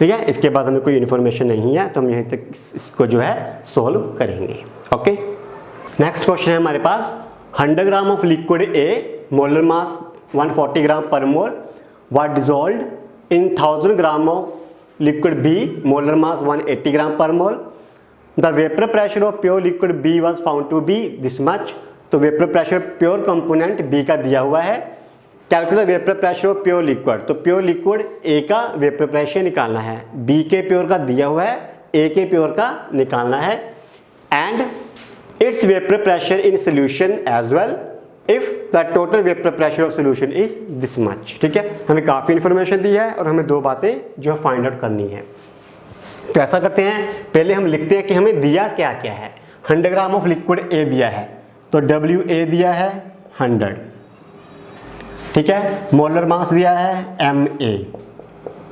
ठीक है, इसके बाद हमें कोई इन्फॉर्मेशन नहीं है तो हम यहीं तक इसको जो है सोल्व करेंगे। ओके, नेक्स्ट क्वेश्चन है हमारे पास 100 gram of liquid A, molar mass 140 gram per mole, was dissolved in 1000 gram of liquid B, molar mass 180 gram per mole. The vapour pressure of pure liquid B was found to be this much. तो vapour pressure pure component B का दिया हुआ है, calculate the vapour pressure of pure liquid. तो pure liquid A का vapour pressure निकालना है, B के प्योर का दिया हुआ है, ए के प्योर का निकालना है, and its vapour pressure in solution as well if the total vapour pressure of solution is this much. ठीक है, हमें काफ़ी इंफॉर्मेशन दी है और हमें दो बातें जो फाइंड आउट करनी है। तो ऐसा करते हैं, पहले हम लिखते हैं कि हमें दिया क्या क्या है। 100 ग्राम ऑफ लिक्विड ए दिया है, तो डब्ल्यू ए दिया है 100, ठीक है। मोलर मास दिया है एम ए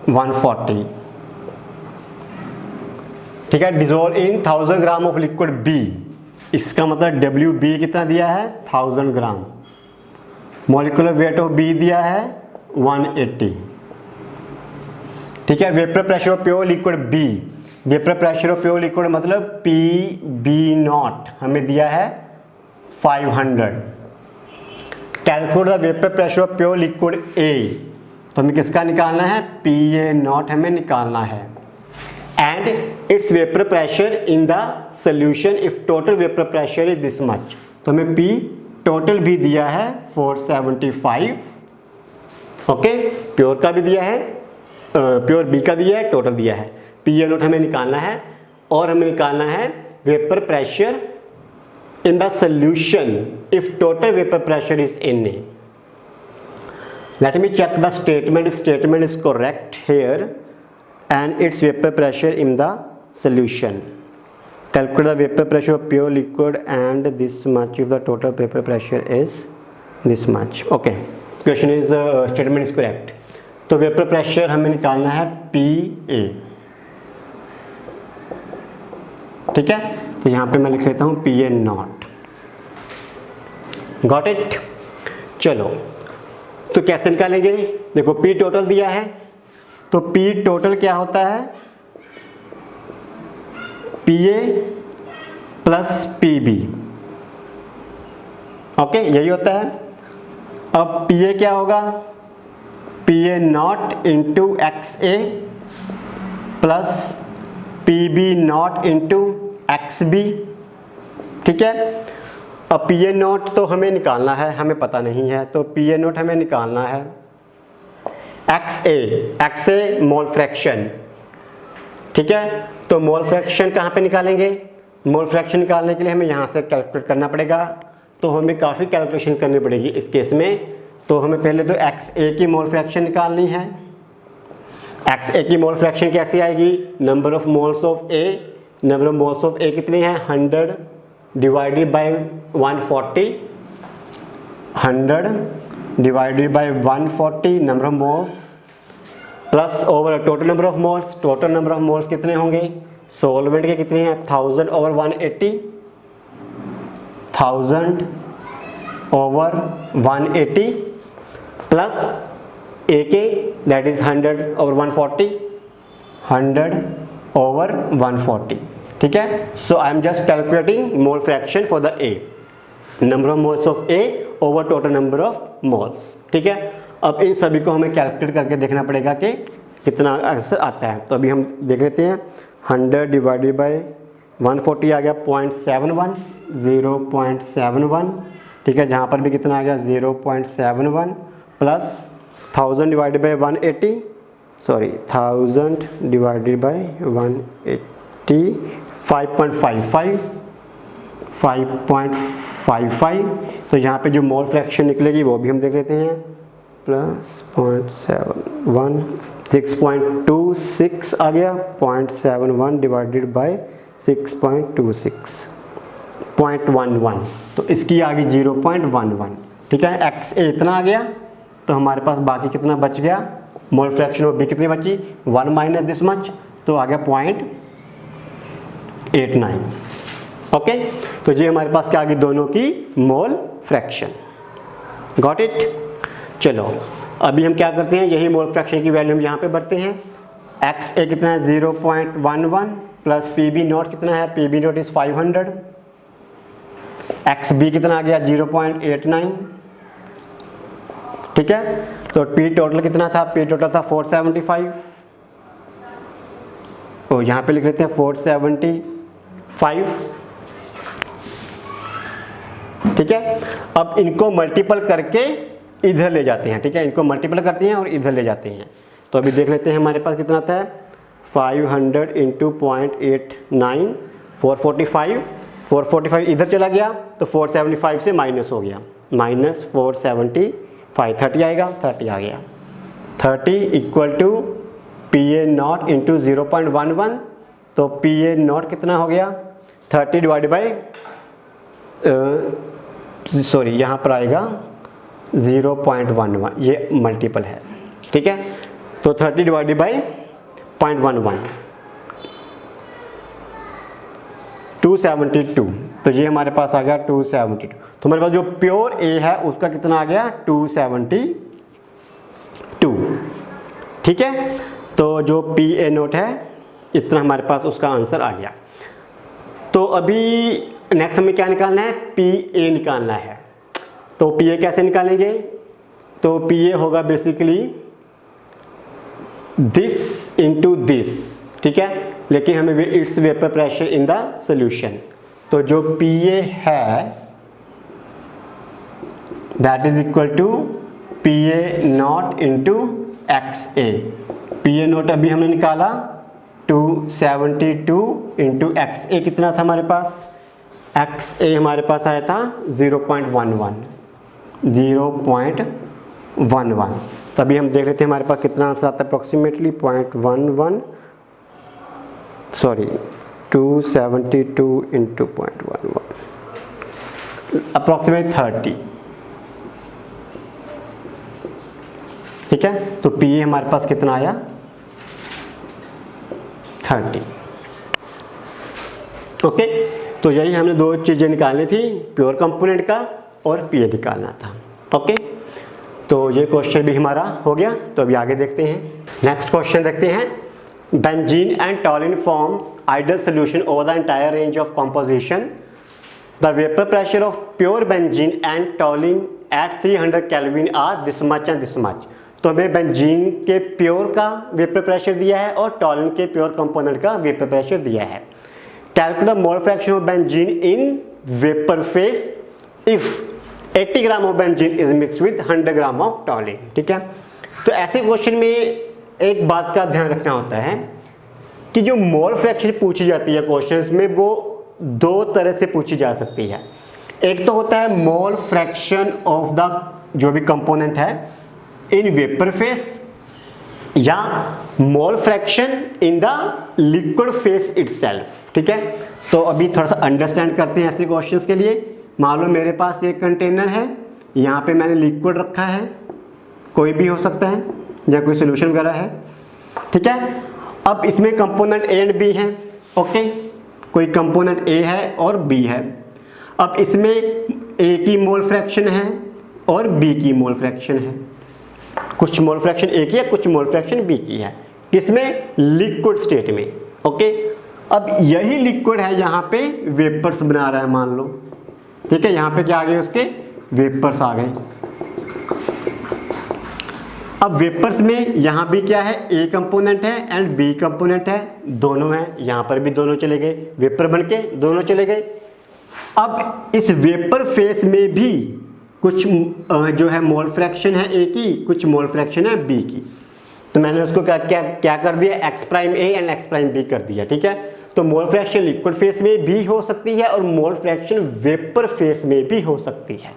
140, ठीक है। Dissolve in 1000 gram of liquid B, इसका मतलब डब्ल्यू बी कितना दिया है 1000 gram. Molecular weight of B दिया है 180, ठीक है। Vapour pressure of pure liquid B, vapour pressure of pure liquid मतलब पी बी नॉट हमें दिया है 500। Calculate the vapour pressure of pure liquid A, तो हमें किसका निकालना है, पी ए नॉट हमें निकालना है, and its vapour pressure in the solution if total vapour pressure is this much. तो हमें पी टोटल भी दिया है 475, ओके। प्योर का भी दिया है, प्योर बी का दिया है, टोटल दिया है। पी ए नोट हमें निकालना है और हमें निकालना है vapour pressure in the solution if total vapour pressure is in A. Let me check the statement, if statement is correct here and its vapor pressure in the solution. Calculate the vapor pressure of pure liquid and this much if the total vapor pressure is this much. Okay, question is statement is correct. तो vapor pressure हमें निकालना है PA, ठीक है। तो यहाँ पे मैं लिख लेता हूँ PA नॉट। Got it? चलो, तो कैसे निकालेंगे, देखो P टोटल दिया है, तो P टोटल क्या होता है, PA प्लस PB, ओके, यही होता है। अब PA क्या होगा, PA not into XA plus PB not into XB, ठीक है। अब PA नॉट तो हमें निकालना है, हमें पता नहीं है, तो PA नॉट हमें निकालना है। XA मोल फ्रैक्शन, ठीक है। तो मोल फ्रैक्शन कहाँ पे निकालेंगे, मोल फ्रैक्शन निकालने के लिए हमें यहाँ से कैलकुलेट करना पड़ेगा, तो हमें काफ़ी कैलकुलेशन करनी पड़ेगी इस केस में। तो हमें पहले तो XA की मोल फ्रैक्शन निकालनी है। XA की मोल फ्रैक्शन कैसे आएगी, number of moles of A, number of moles of A कितनी है 100 divided by 140, 100 divided by 140 number of moles plus over total number of moles. Total number of moles कितने होंगे, solvent के कितने हैं 1000 ओवर 180, 1000 ओवर 180 प्लस ए के that is 100 over 140, 100 over 140, ठीक है। So I am just calculating mole fraction for the A, number of moles of A over total number of moles, ठीक है। अब इन सभी को हमें कैलकुलेट करके देखना पड़ेगा कि कितना आंसर आता है। तो अभी हम देख लेते हैं, 100 डिवाइडेड बाय 140 आ गया 0.71, 0.71, ठीक है। जहाँ पर भी कितना आ गया 0.71 plus 1000 divided bye 180, sorry 1000 divided bye 180 5.55, 5.55। तो यहाँ पे जो मोल फ्रैक्शन निकलेगी वो भी हम देख लेते हैं, प्लस 0.71 6.26 आ गया, 0.71 डिवाइडेड बाय 6.26 0.11, तो इसकी आ गई 0.11, ठीक है। XA इतना आ गया, तो हमारे पास बाकी कितना बच गया, मोल फ्रैक्शन ऑफ B कितनी बची 1 माइनस दिस मच, तो आ गया 0.89, ओके। तो ये हमारे पास क्या आ गई, दोनों की मोल फ्रैक्शन। Got it. चलो अभी हम क्या करते हैं, यही मोल फ्रैक्शन की वैल्यू हम यहाँ पे भरते हैं, एक्स ए कितना है 0.11 प्लस पी बी नोट कितना है, P B not is 500, X B कितना आ गया 0.89, ठीक है। तो पी टोटल कितना था, पी टोटल था 475, तो यहाँ पे लिख लेते हैं 475, ठीक है। अब इनको मल्टीपल करके इधर ले जाते हैं, ठीक है, इनको मल्टीपल करते हैं और इधर ले जाते हैं। तो अभी देख लेते हैं हमारे पास कितना था, 500 इंटू 0.89 445, 445 इधर चला गया तो 475 से माइनस हो गया, माइनस 475, 30 आएगा, 30 आ गया, 30 equal to P A not into 0.11, तो पी ए नॉट कितना हो गया 30 डिवाइड बाई सॉरी यहाँ पर आएगा 0.11, ये मल्टीपल है, ठीक है। तो 30 डिवाइड बाई 0.11 272, तो ये हमारे पास आ गया 272। तो हमारे पास जो प्योर ए है उसका कितना आ गया 272, ठीक है। तो जो पी ए नोट है इतना हमारे पास उसका आंसर आ गया। तो अभी नेक्स्ट हमें क्या निकालना है, पी ए निकालना है। तो पी ए कैसे निकालेंगे, तो पी ए होगा बेसिकली दिस इंटू दिस, ठीक है, लेकिन हमें its vapour pressure in the solution. तो जो पी ए है that is equal to P A not into X A. P A not अभी हमने निकाला 272 इंटू एक्स ए कितना था हमारे पास, एक्स ए हमारे पास आया था 0.11, तभी हम देख लेते हैं हमारे पास कितना आंसर आता है अप्रॉक्सीमेटली 0.11 सॉरी 272 इंटू 0.11 अप्रॉक्सीमेट 30, ठीक है। तो पी ए हमारे पास कितना आया 30, ओके। तो यही हमने दो चीज़ें निकालनी थी, प्योर कंपोनेंट का और पी ए निकालना था, ओके। तो ये क्वेश्चन भी हमारा हो गया। तो अभी आगे देखते हैं, नेक्स्ट क्वेश्चन देखते हैं। Benzene and toluene forms ideal solution over the entire range of composition. The vapour pressure of pure benzene and toluene at 300 kelvin are this much and this much. तो हमें बेंजीन के pure का vapour pressure दिया है और टॉलिन के pure component का vapour pressure दिया है। Calculate the mole fraction of benzene in vapour phase if 80 gram of benzene is mix with 100 gram of टॉलिन, ठीक है। तो ऐसे क्वेश्चन में एक बात का ध्यान रखना होता है कि जो मोल फ्रैक्शन पूछी जाती है क्वेश्चंस में वो दो तरह से पूछी जा सकती है। एक तो होता है मोल फ्रैक्शन ऑफ द जो भी कंपोनेंट है इन वेपर फेस, या mole fraction in the liquid phase itself, ठीक है। तो अभी थोड़ा सा अंडरस्टैंड करते हैं ऐसे क्वेश्चंस के लिए। मान लो मेरे पास एक कंटेनर है, यहाँ पे मैंने लिक्विड रखा है, कोई भी हो सकता है या कोई सोल्यूशन वगैरह है, ठीक है। अब इसमें कंपोनेंट ए एंड बी है, ओके, कोई कंपोनेंट ए है और बी है। अब इसमें ए की मोल फ्रैक्शन है और बी की मोल फ्रैक्शन है, कुछ मोल फ्रैक्शन ए की है, कुछ मोल फ्रैक्शन बी की है, किसमें, लिक्विड स्टेट में, ओके। अब यही लिक्विड है यहाँ पे वेपर्स बना रहा है मान लो, ठीक है। यहाँ पे क्या आ गए, उसके वेपर्स आ गए। अब वेपर्स में यहाँ भी क्या है, ए कंपोनेंट है एंड बी कंपोनेंट है, दोनों हैं, यहाँ पर भी दोनों चले गए, वेपर बन के दोनों चले गए। अब इस वेपर फेस में भी कुछ जो है मोल फ्रैक्शन है ए की, कुछ मोल फ्रैक्शन है बी की। तो मैंने उसको क्या कर दिया, X prime A and X prime B कर दिया, ठीक है। तो मोल फ्रैक्शन लिक्विड फेस में भी हो सकती है और मोल फ्रैक्शन वेपर फेस में भी हो सकती है,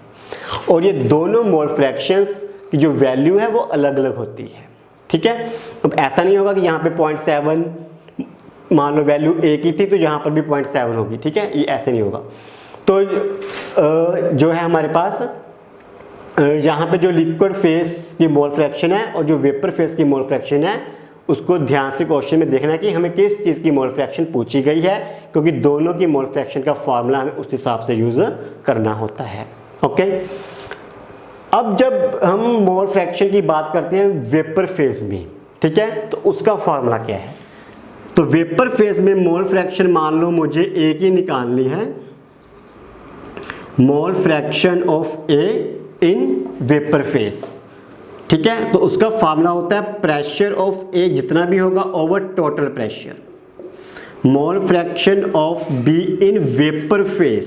और ये दोनों मोल फ्रैक्शंस की जो वैल्यू है वो अलग अलग होती है, ठीक है। अब ऐसा नहीं होगा कि यहाँ पे 0.7 मान लो वैल्यू ए की थी तो यहाँ पर भी 0.7 होगी, ठीक है, ये ऐसे नहीं होगा। तो जो है हमारे पास यहाँ पे जो लिक्विड फेस की मोल फ्रैक्शन है और जो वेपर फेस की मोल फ्रैक्शन है उसको ध्यान से क्वेश्चन में देखना है कि हमें किस चीज़ की मोल फ्रैक्शन पूछी गई है, क्योंकि दोनों की मोल फ्रैक्शन का फॉर्मूला हमें उस हिसाब से यूज़ करना होता है, ओके। अब जब हम मोल फ्रैक्शन की बात करते हैं वेपर फेज में, ठीक है, तो उसका फॉर्मूला क्या है? तो वेपर फेज में मोल फ्रैक्शन मान लो मुझे ए की निकालनी है, मोल fraction of A in vapour phase, ठीक है। तो उसका फार्मूला होता है प्रेशर ऑफ ए जितना भी होगा over total pressure, mole fraction of B in vapour phase,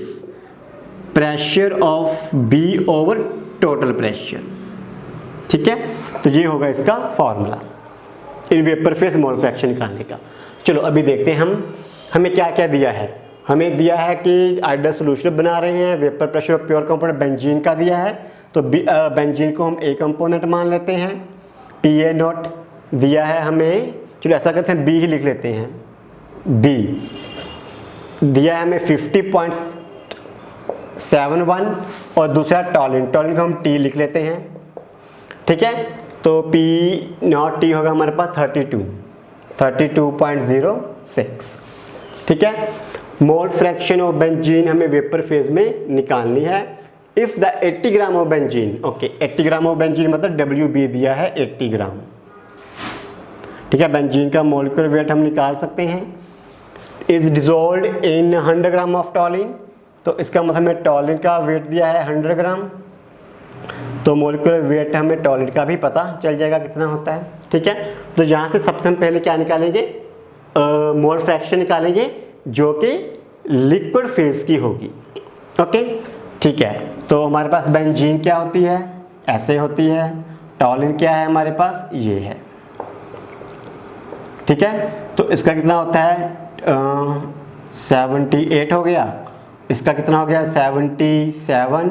pressure of B over total pressure, ठीक है। तो ये होगा इसका formula in vapour phase mole fraction निकालने का। चलो अभी देखते हैं हमें क्या क्या दिया है। हमें दिया है कि आइडियल सॉल्यूशन बना रहे हैं, vapour pressure of pure component benzene का दिया है, तो बेंजीन को हम ए कंपोनेंट मान लेते हैं, PA नॉट दिया है हमें, चलो ऐसा करते हैं बी ही लिख लेते हैं, बी दिया है हमें 50.71 और दूसरा टॉलिन को हम T लिख लेते हैं, ठीक है। तो P नॉट T होगा हमारे पास 32.06, ठीक है। मोल फ्रैक्शन ऑफ बेंजीन हमें वेपर फेज में निकालनी है। If the 80 gram of benzene, okay 80 gram of benzene मतलब WB दिया है 80 ग्राम, ठीक है। बेंजीन का मोलिकुलर वेट हम निकाल सकते हैं, is dissolve in 100 gram of टॉलिन, तो इसका मतलब हमें टॉलिन का वेट दिया है 100 ग्राम, तो मोलिकुलर वेट हमें टॉलिन का भी पता चल जाएगा कितना होता है, ठीक है। तो यहाँ से सबसे हम पहले क्या निकालेंगे, मोल फ्रैक्शन निकालेंगे जो कि लिक्विड फेज की होगी, ओके ठीक है। तो हमारे पास बेंजीन क्या होती है, ऐसे होती है, टॉलिन क्या है हमारे पास, ये है, ठीक है। तो इसका कितना होता है 78 हो गया, इसका कितना हो गया 77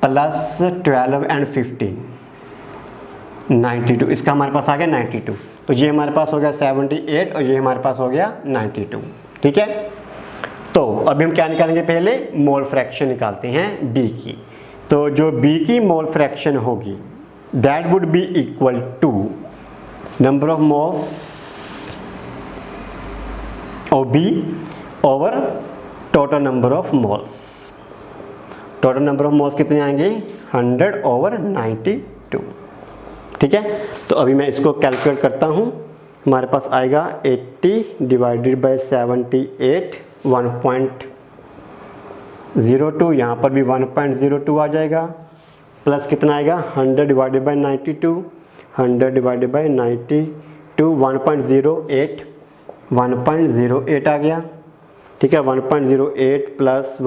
प्लस 12 एंड 15 92, इसका हमारे पास आ गया 92। तो ये हमारे पास हो गया 78 और ये हमारे पास हो गया 92, ठीक है। तो अभी हम क्या निकालेंगे, पहले मोल फ्रैक्शन निकालते हैं बी की। तो जो बी की मोल फ्रैक्शन होगी that would be equal to number of moles of B over total number of moles. Total number of moles कितने आएंगे 100 ओवर 92, ठीक है। तो अभी मैं इसको कैलकुलेट करता हूँ, हमारे पास आएगा 80 डिवाइडेड बाई 78 1.02, यहाँ पर भी 1.02 आ जाएगा, प्लस कितना आएगा 100 डिवाइडेड बाई 92, 100 डिवाइडेड बाई 92 1.08 आ गया, ठीक है। 1.08 प्लस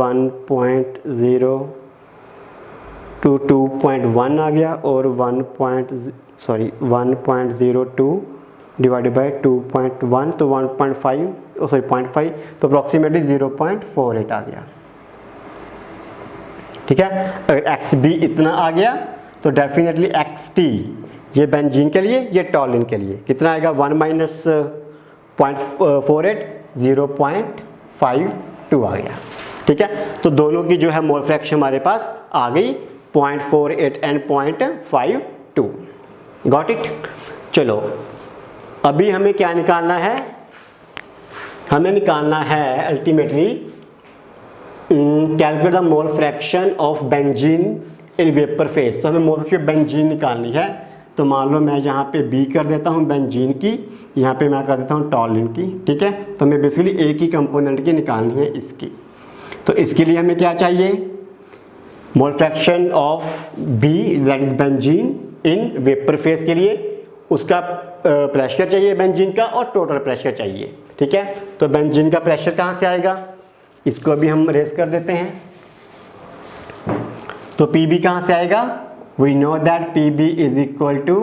2.1 आ गया और 1.02 डिवाइडेड बाई 2.1 तो 0.5 तो अप्रॉक्सीमेटली 0.48 आ गया, ठीक है। अगर XB इतना आ गया तो डेफिनेटली XT ये बेंजीन के लिए, ये टॉलिन के लिए कितना आएगा 1 माइनस 0.48 0.52 आ गया, ठीक है। तो दोनों की जो है मोल फ्रैक्शन हमारे पास आ गई 0.48 एंड 0.52, गॉट इट। चलो अभी हमें क्या निकालना है, हमें निकालना है ultimately calculate the mole fraction of benzene in vapour phase. तो हमें मोल फ्रैक्शन बेंजीन निकालनी है, तो मान लो मैं यहाँ पे बी कर देता हूँ बेंजीन की, यहाँ पे मैं कर देता हूँ टॉलिन की, ठीक है। तो हमें बेसिकली एक ही कंपोनेंट की निकालनी है इसकी। तो इसके लिए हमें क्या चाहिए, mole fraction of B that is benzene in vapour phase के लिए उसका प्रेशर चाहिए बेंजीन का और टोटल प्रेशर चाहिए, ठीक है। तो बेंजीन का प्रेशर कहाँ से आएगा, इसको भी हम रेज कर देते हैं। तो PB कहाँ से आएगा, we know that PB is equal to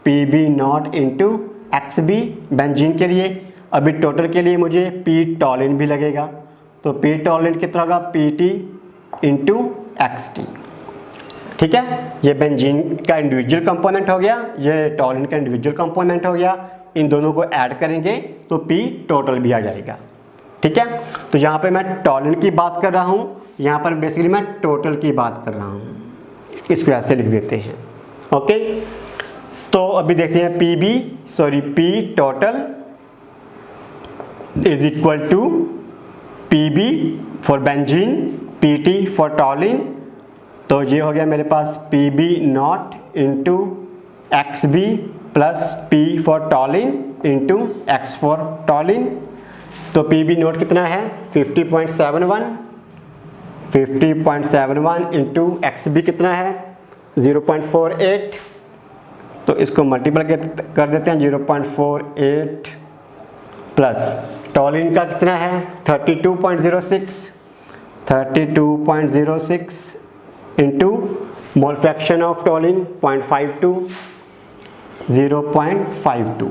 PB not into XB benzene के लिए। अभी टोटल के लिए मुझे P टॉलिन भी लगेगा, तो P टॉलिन कितना होगा PT इंटू XT, ठीक है। ये बेंजीन का इंडिविजुअल कंपोनेंट हो गया, ये टॉलिन का इंडिविजुअल कंपोनेंट हो गया, इन दोनों को ऐड करेंगे तो P टोटल भी आ जाएगा, ठीक है। तो यहाँ पे मैं टॉलिन की बात कर रहा हूँ, यहाँ पर बेसिकली मैं टोटल की बात कर रहा हूँ, इसको ऐसे लिख देते हैं, ओके। तो अभी देखते हैं P total is equal to PB for benzene, PT for toluene. तो ये हो गया मेरे पास PB not into XB plus P for toluene into X for toluene. तो PB नोट कितना है 50.71 इंटू XB कितना है 0.48। तो इसको मल्टीपल कर देते हैं 0.48 प्लस टॉलिन का कितना है 32.06 इंटू मोल फ्रैक्शन ऑफ टॉलिन 0.52।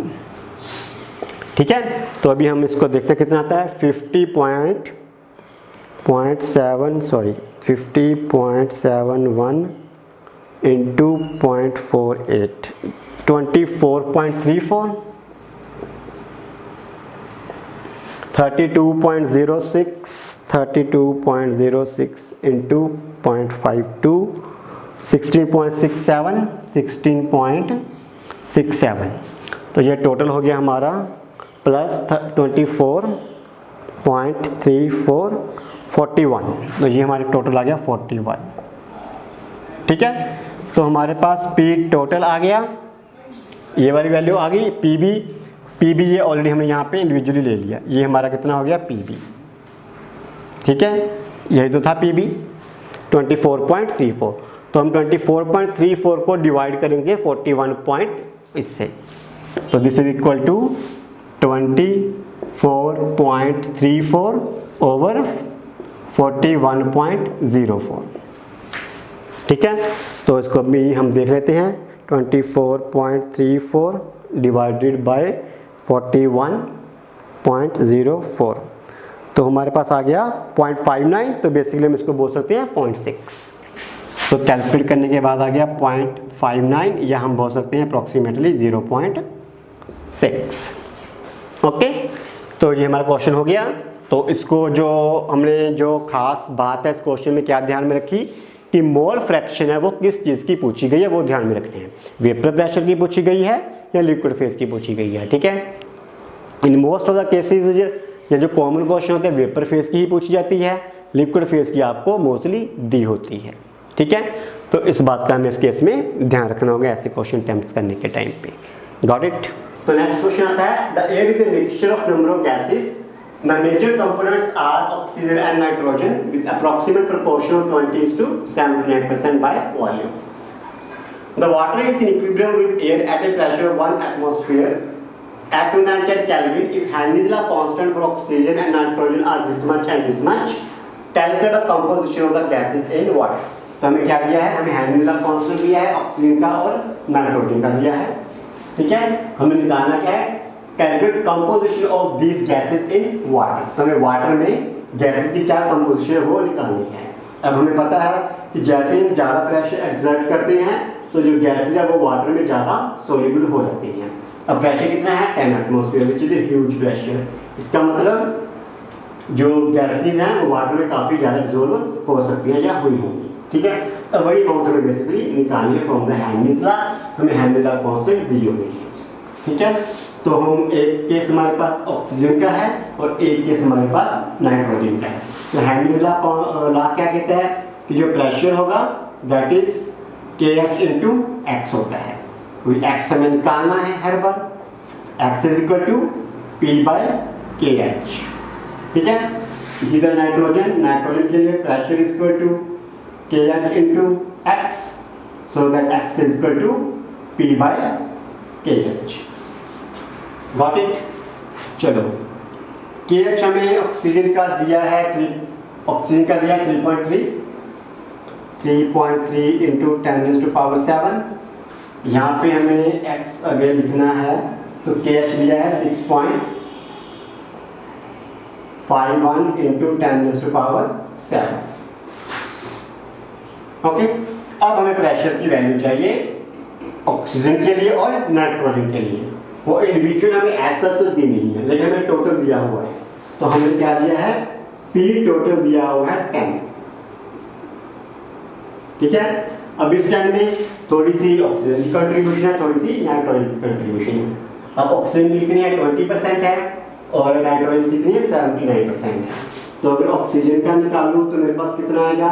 ठीक है, तो अभी हम इसको देखते हैं कितना आता है 50.71 इंटू 0.48 24.34 32.06 इंटू 0.52 16.67। तो ये टोटल हो गया हमारा प्लस 24.34 41। तो ये हमारे टोटल आ गया 41। ठीक है, तो हमारे पास P टोटल आ गया, ये वाली वैल्यू आ गई। PB ये ऑलरेडी हमने यहाँ पे इंडिविजुअली ले लिया, ये हमारा कितना हो गया PB। ठीक है, यही तो था PB 24.34। तो हम 24.34 को डिवाइड करेंगे 41 पॉइंट इससे, तो this is equal to 24.34 over 41.04। ठीक है, तो इसको भी हम देख लेते हैं 24.34 डिवाइडेड बाय 41.04। तो हमारे पास आ गया 0.59। तो बेसिकली हम इसको बोल सकते हैं 0.6। तो कैलकुलेट करने के बाद आ गया 0.59 या हम बोल सकते हैं अप्रॉक्सीमेटली 0.6। ओके, तो ये हमारा क्वेश्चन हो गया। तो इसको जो हमने जो खास बात है इस क्वेश्चन में क्या ध्यान में रखी कि मोल फ्रैक्शन है वो किस चीज़ की पूछी गई है वो ध्यान में रखते हैं। वेपर प्रेशर की पूछी गई है या लिक्विड फेज की पूछी गई है। ठीक है, in most of the cases ये जो कॉमन क्वेश्चन होते हैं वेपर फेज की ही पूछी जाती है, लिक्विड फेज की आपको मोस्टली दी होती है। ठीक है, तो इस बात का हमें इस केस में ध्यान रखना होगा ऐसे क्वेश्चन अटेम्प्ट करने के टाइम पे। Got it. तो नेक्स्ट क्वेश्चन आता है the air is a mixture of number of gases the major components are oxygen and nitrogen with approximate proportion of 20-79% by volume. The water is in equilibrium with air at a pressure of 1 atmosphere at 298 Kelvin if Henry's law constant for oxygen and nitrogen are this much and this much. Calculate the composition of the gases in water. तो हमें क्या दिया है, हमें Henry law constant दिया है oxygen का और नाइट्रोजन का दिया है। ठीक है, हमें निकालना क्या है, calculate composition of these gases in water. तो हमें वाटर में गैसेस की क्या कंपोजिशन है वो निकालनी है। अब हमें पता है कि जैसे हम ज़्यादा प्रेशर एक्सर्ट करते हैं तो जो गैसेस है वो वाटर में ज़्यादा सोल्यूबल हो जाती हैं। अब प्रेशर कितना है 10 atmosphere which is huge pressure. इसका मतलब जो गैसेस हैं वो वाटर में काफ़ी ज़्यादा डिसॉल्व हो सकती हैं या हुई होंगी। ठीक है, अब वही अमाउंट हमें बेसिकली निकालनी है फ्रॉम द हेनरीज लॉ। हमें हेनरीज लॉ कांस्टेंट दी हुई है। ठीक है, तो हम एक केस हमारे पास ऑक्सीजन का है और एक केस हमारे पास नाइट्रोजन का है। तो हेनरीज लॉ क्या कहता है कि जो प्रेशर होगा that is KH into X होता है। एक्स हमें निकालना है हर बार, X is equal to P by KH। ठीक है, इधर नाइट्रोजन के लिए pressure is equal to KH into X, so that X is equal to P by KH। Got it. चलो, KH हमें ऑक्सीजन का दिया है 3.3 इंटू 10⁻⁷। यहाँ पे हमें x अगर लिखना है तो KH लिया है 6.51 इंटू 10⁻⁷। ओके, अब हमें प्रेशर की वैल्यू चाहिए ऑक्सीजन के लिए और नाइट्रोजन के लिए। वो इंडिविजुअल हमें ऐसा तो दी नहीं है, लेकिन हमें टोटल दिया हुआ है। तो हमें क्या दिया है, P टोटल दिया हुआ है 10। ठीक है, अब इस टाइम में थोड़ी सी ऑक्सीजन की कंट्रीब्यूशन है, थोड़ी सी नाइट्रोजन की कंट्रीब्यूशन है। अब ऑक्सीजन की कितनी है 20% है और नाइट्रोजन की कितनी है 79% है। तो अगर ऑक्सीजन का निकालूं तो मेरे पास कितना आएगा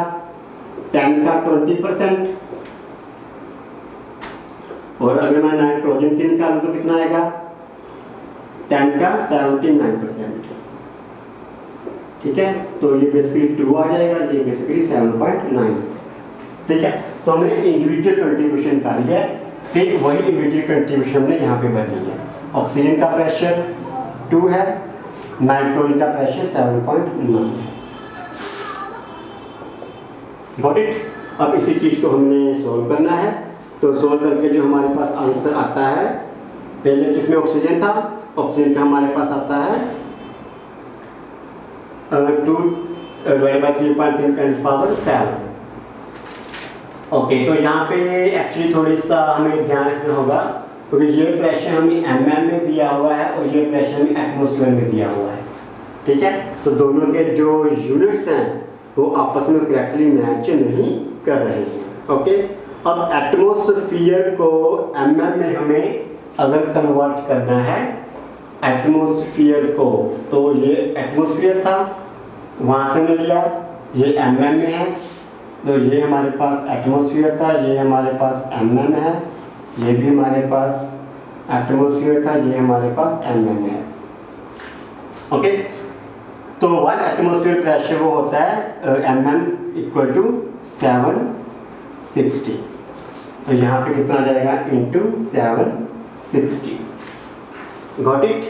10 का 20%। और अगर मैं नाइट्रोजन की निकालूँ तो कितना आएगा, 10 का 79%। ठीक है, तो ये बेसिकली 2 आ जाएगा, ये बेसिकली 7.9। ठीक है, तो हमने इंडिविजुअल कंट्रीब्यूशन निकाली है, फिर वही इंडिविजुअल कंट्रीब्यूशन हमने यहाँ पे भरनी है। ऑक्सीजन का प्रेशर 2 है, नाइट्रोजन का प्रेशर 7.9 है। Got it. अब इसी चीज को हमने सोल्व करना है, तो सोल्व करके जो हमारे पास आंसर आता है, पहले किसमें ऑक्सीजन था, ऑक्सीजन का हमारे पास आता है 2 डिवाइडेड बाय 3.3 × 7। ओके, तो यहाँ पे एक्चुअली थोड़ी सा हमें ध्यान रखना होगा, क्योंकि ये प्रेशर हमें mm में दिया हुआ है और ये प्रेशर हमें एटमॉस्फेयर में दिया हुआ है। ठीक है, तो दोनों के जो यूनिट्स हैं वो आपस में करेक्टली मैच नहीं कर रहे हैं। ओके, अब एटमॉस्फेयर को mm में हमें अगर कन्वर्ट करना है, एटमॉस्फेयर को, तो ये एटमॉस्फेयर था, वहाँ से हमने लिया, ये mm में है, तो ये हमारे पास एटमॉस्फेयर था, ये हमारे पास mm है, ये भी हमारे पास एटमॉस्फेयर था, ये हमारे पास mm है। ओके, तो 1 एटमॉस्फेयर प्रेशर वो होता है mm = 760। तो यहाँ पे कितना जाएगा, इंटू 760। Got it.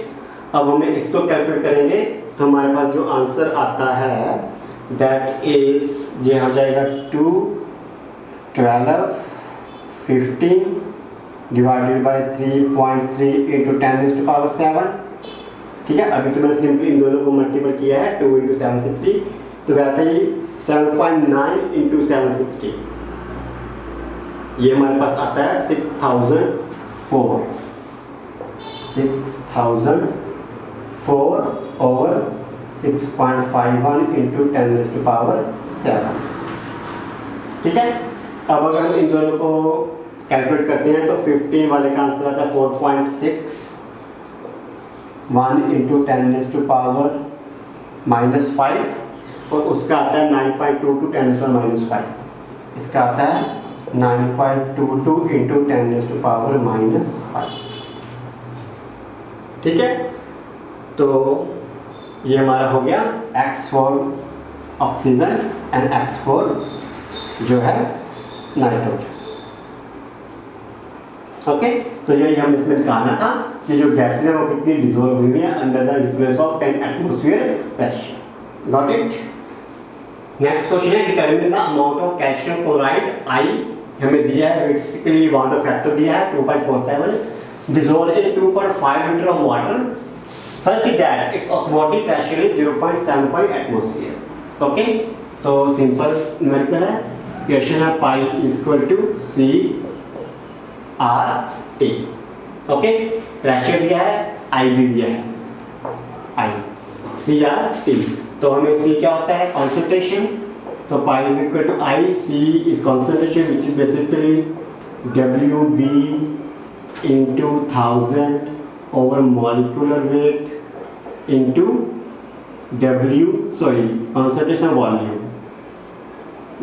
अब हमें इसको कैलकुलेट करेंगे, तो हमारे पास जो आंसर आता है दैट इज, ये हो जाएगा 2 12 15 डिवाइडेड बाय 3.3 × 10⁻⁷। ठीक है, अभी तो मैंने सिंपली इन दोनों को मल्टीपल किया है, 2 × 760, तो वैसे ही 7.9 × 760, ये हमारे पास आता है 6004 over 6.51 × 10⁻⁷। ठीक है, अब अगर हम इन दोनों को कैलकुलेट करते हैं तो 15 वाले का आंसर आता है 4.61 × 10⁻⁻5 और उसका आता है 9.22 × 10⁻⁻5। इसका आता है 9.22 × 10⁻⁻5। ठीक है, तो ये हमारा हो गया X for oxygen and X for जो है नाइट्रोजन। ओके, तो यही हम इसमें निकालना था कि जो गैसेस हैं वो कितनी डिसॉल्व हुई है under the influence of 10 atmosphere pressure. Got it. Next question है, determine the amount of calcium chloride I हमें दिया है, बेसिकली वाटर फैक्टर दिया है 2.47, dissolved in 2.5 liter of water such that its osmotic pressure is 0.75 atmosphere। Okay, तो simple numerical है, question है पाई = CRT। Okay, pressure दिया है, आई भी दिया है, आई CRT, तो हमें C क्या होता है, कॉन्सेंट्रेशन, तो पाई = I, C is concentration which is basically WB into 1000 over molecular weight into concentration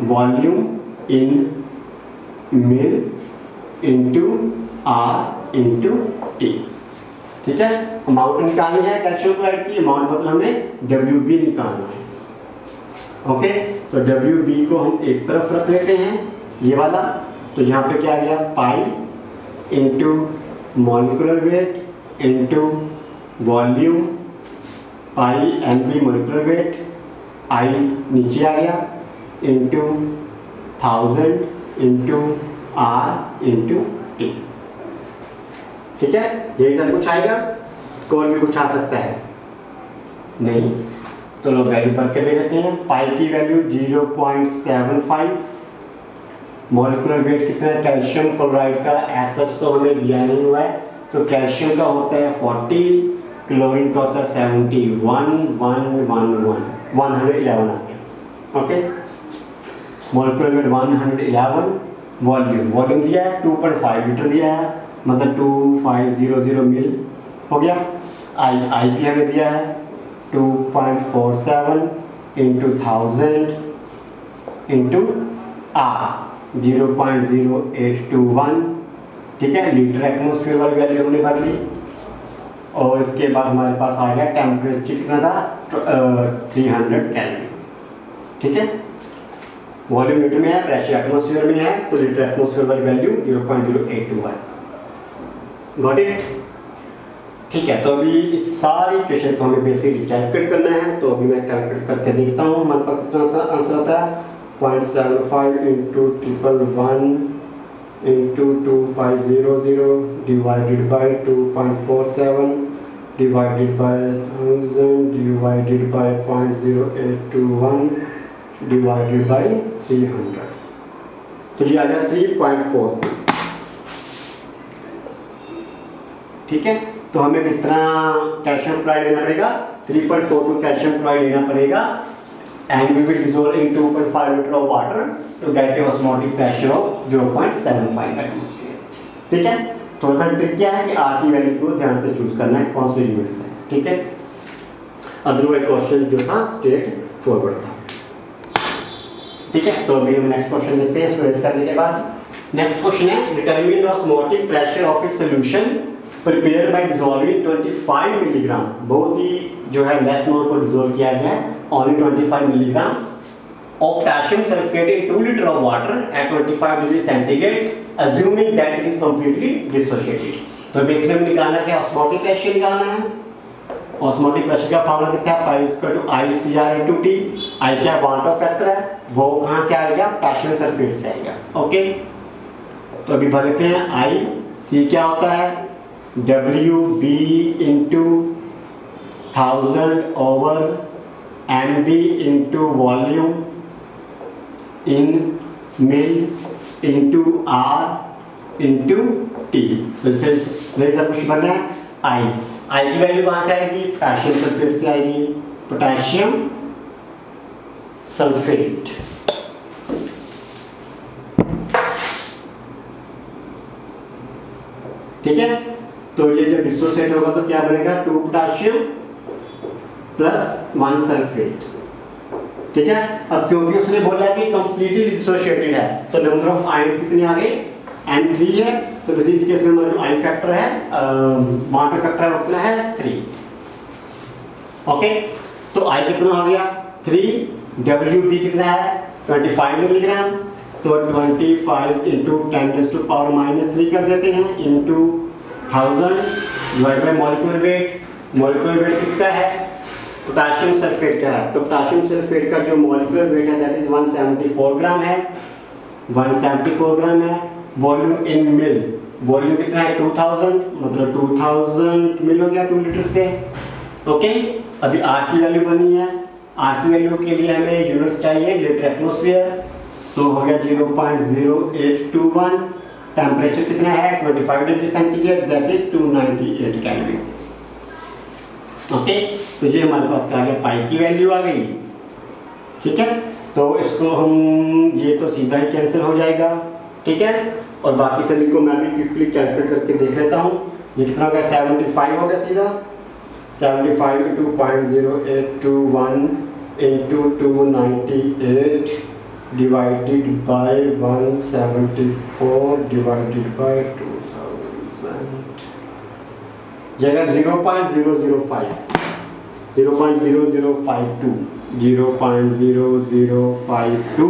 volume in mil into R into T। ठीक है, अमाउंट निकालनी है कैल्शियम क्लोराइड की, अमाउंट मतलब हमें WB निकालना है। ओके, तो WB को हम एक तरफ रख लेते हैं, ये वाला, तो यहाँ पे क्या आ गया, pi into molecular weight into volume, pi MB molecular weight, I नीचे आ गया, into 1000 into R into T। ठीक है, यही सब कुछ आएगा, और भी कुछ आ सकता है नहीं, तो लोग वैल्यू भर के दे देते हैं। पाई की वैल्यू 0.75, मॉलिक्यूलर वेट कितना है कैल्शियम क्लोराइड का, एसएच तो हमें दिया नहीं हुआ है, तो कैल्शियम का होता है 40, क्लोरीन का होता है 111 आ गया। ओके, मॉलिक्यूलर वेट 111, वॉल्यूम दिया है 2.5 लीटर दिया है, मतलब 2500 मिल हो गया। आई पी हमें दिया है 2.47 इंटू 1000 इंटू R 0.0821 ठीक है, लीटर एटमोसफियर वाली वैल्यू हमने भर ली। और इसके बाद हमारे पास आ गया टेम्परेचर कितना था 300 केल्विन। ठीक है, वॉल्यूम लीटर में है, प्रेशर एटमोसफियर में है, तो लीटर एटमोसफियर वाली वैल्यू 0.082 है। Got it? ठीक है, तो अभी इस सारी क्वेश्चन को हमें बेसिकली कैलकुलेट करना है। तो अभी मैं कैलकुलेट करके देखता हूँ हमारे पास कितना आंसर आता है। 0.75 into 111 into 2500 divided by 2.47 divided by 1000 divided by 0.0821 divided by 300, तो ये आ गया 3.4। ठीक है, तो हमें कितना कैल्शियम क्लोराइड लेना पड़ेगा? 3.42 कैल्शियम क्लोराइड लेना पड़ेगा and we will dissolve in 2.5 litre of water to get a osmotic pressure of 0.75 atmosphere. ठीक है, थोड़ा सा ट्रिक क्या है कि आर की वैल्यू को ध्यान से चूज करना है कौन से यूनिट से। ठीक है, अदरवाइज क्वेश्चन जो था स्ट्रेट फॉरवर्ड था। ठीक है, तो अभी हम नेक्स्ट क्वेश्चन देखते हैं इसको रेज करने के बाद। नेक्स्ट क्वेश्चन है determine osmotic pressure of A solution prepare by dissolving 25 milligram. बहुत ही जो है लेस नोट को डिसॉल्व किया गया है, only 25 milligram of potassium sulphate in 2 litre of water at 25 degree centigrade assuming that it is completely dissociated. तो basically हमें निकालना क्या, ऑस्मोटिक प्रेशर निकालना है। ऑस्मोटिक प्रेशर का फॉर्मूला कितना है, pi equal to I C R into T. I क्या वांट ऑफ फैक्टर है, वो कहाँ से आएगा, पोटेशियम सल्फेट से आएगा। ओके, तो अभी भर लेते हैं। आई सी क्या होता है, WB into 1000 over MB into volume in mill into R into T. तो इससे सब कुछ भरना है। आई की वैल्यू कहाँ से आएगी, पोटेशियम सल्फेट से आएगी, पोटेशियम सल्फेट। ठीक है, तो ये जब डिसोसिएट होगा तो क्या बनेगा, 2 पोटेशियम प्लस 1 सल्फेट। ठीक है, अब क्योंकि उसने बोला है कि कंप्लीटली डिसोसिएटेड है तो नंबर ऑफ आयंस कितने आ गए, N3 है। तो इस केस में हमारा जो आई फैक्टर है वाटर फैक्टर है कितना है 3। ओके, तो आई कितना हो गया 3, WB कितना है 25 मिलीग्राम, तो 25 इंटू 10⁻³ कर देते हैं into 1000 divide by molecular wait. Molecular weight किसका है, पोटेशियम सल्फेट का है। तो पोटेशियम सल्फेट का जो मॉलिक्यूलर वेट है दैट इज 174 ग्राम है, 174 ग्राम है। वॉल्यूम इन मिल, वॉल्यूम कितना है 2000, मतलब 2000 मिल हो गया 2 लीटर से। ओके, अभी आर की वैल्यू बनी है। आर की वैल्यू के लिए हमें यूनिट्स चाहिए लीटर एटमॉस्फेयर, तो हो गया 0.0821। टेम्परेचर कितना है 25 degree centigrade that is 298 kelvin. Okay, तो ये हमारे पास क्या आ गया, पाई की वैल्यू आ गई। ठीक है, तो इसको हम ये तो सीधा ही कैंसिल हो जाएगा। ठीक है, और बाकी सभी को मैं भी क्विकली कैलकुलेट करके देख लेता हूँ। ये कितना हो गया 75 हो गया सीधा, 75 into 0.0821 into 298 divided by 174 divided by 2000 जगह 0.005 0.0052 0.0052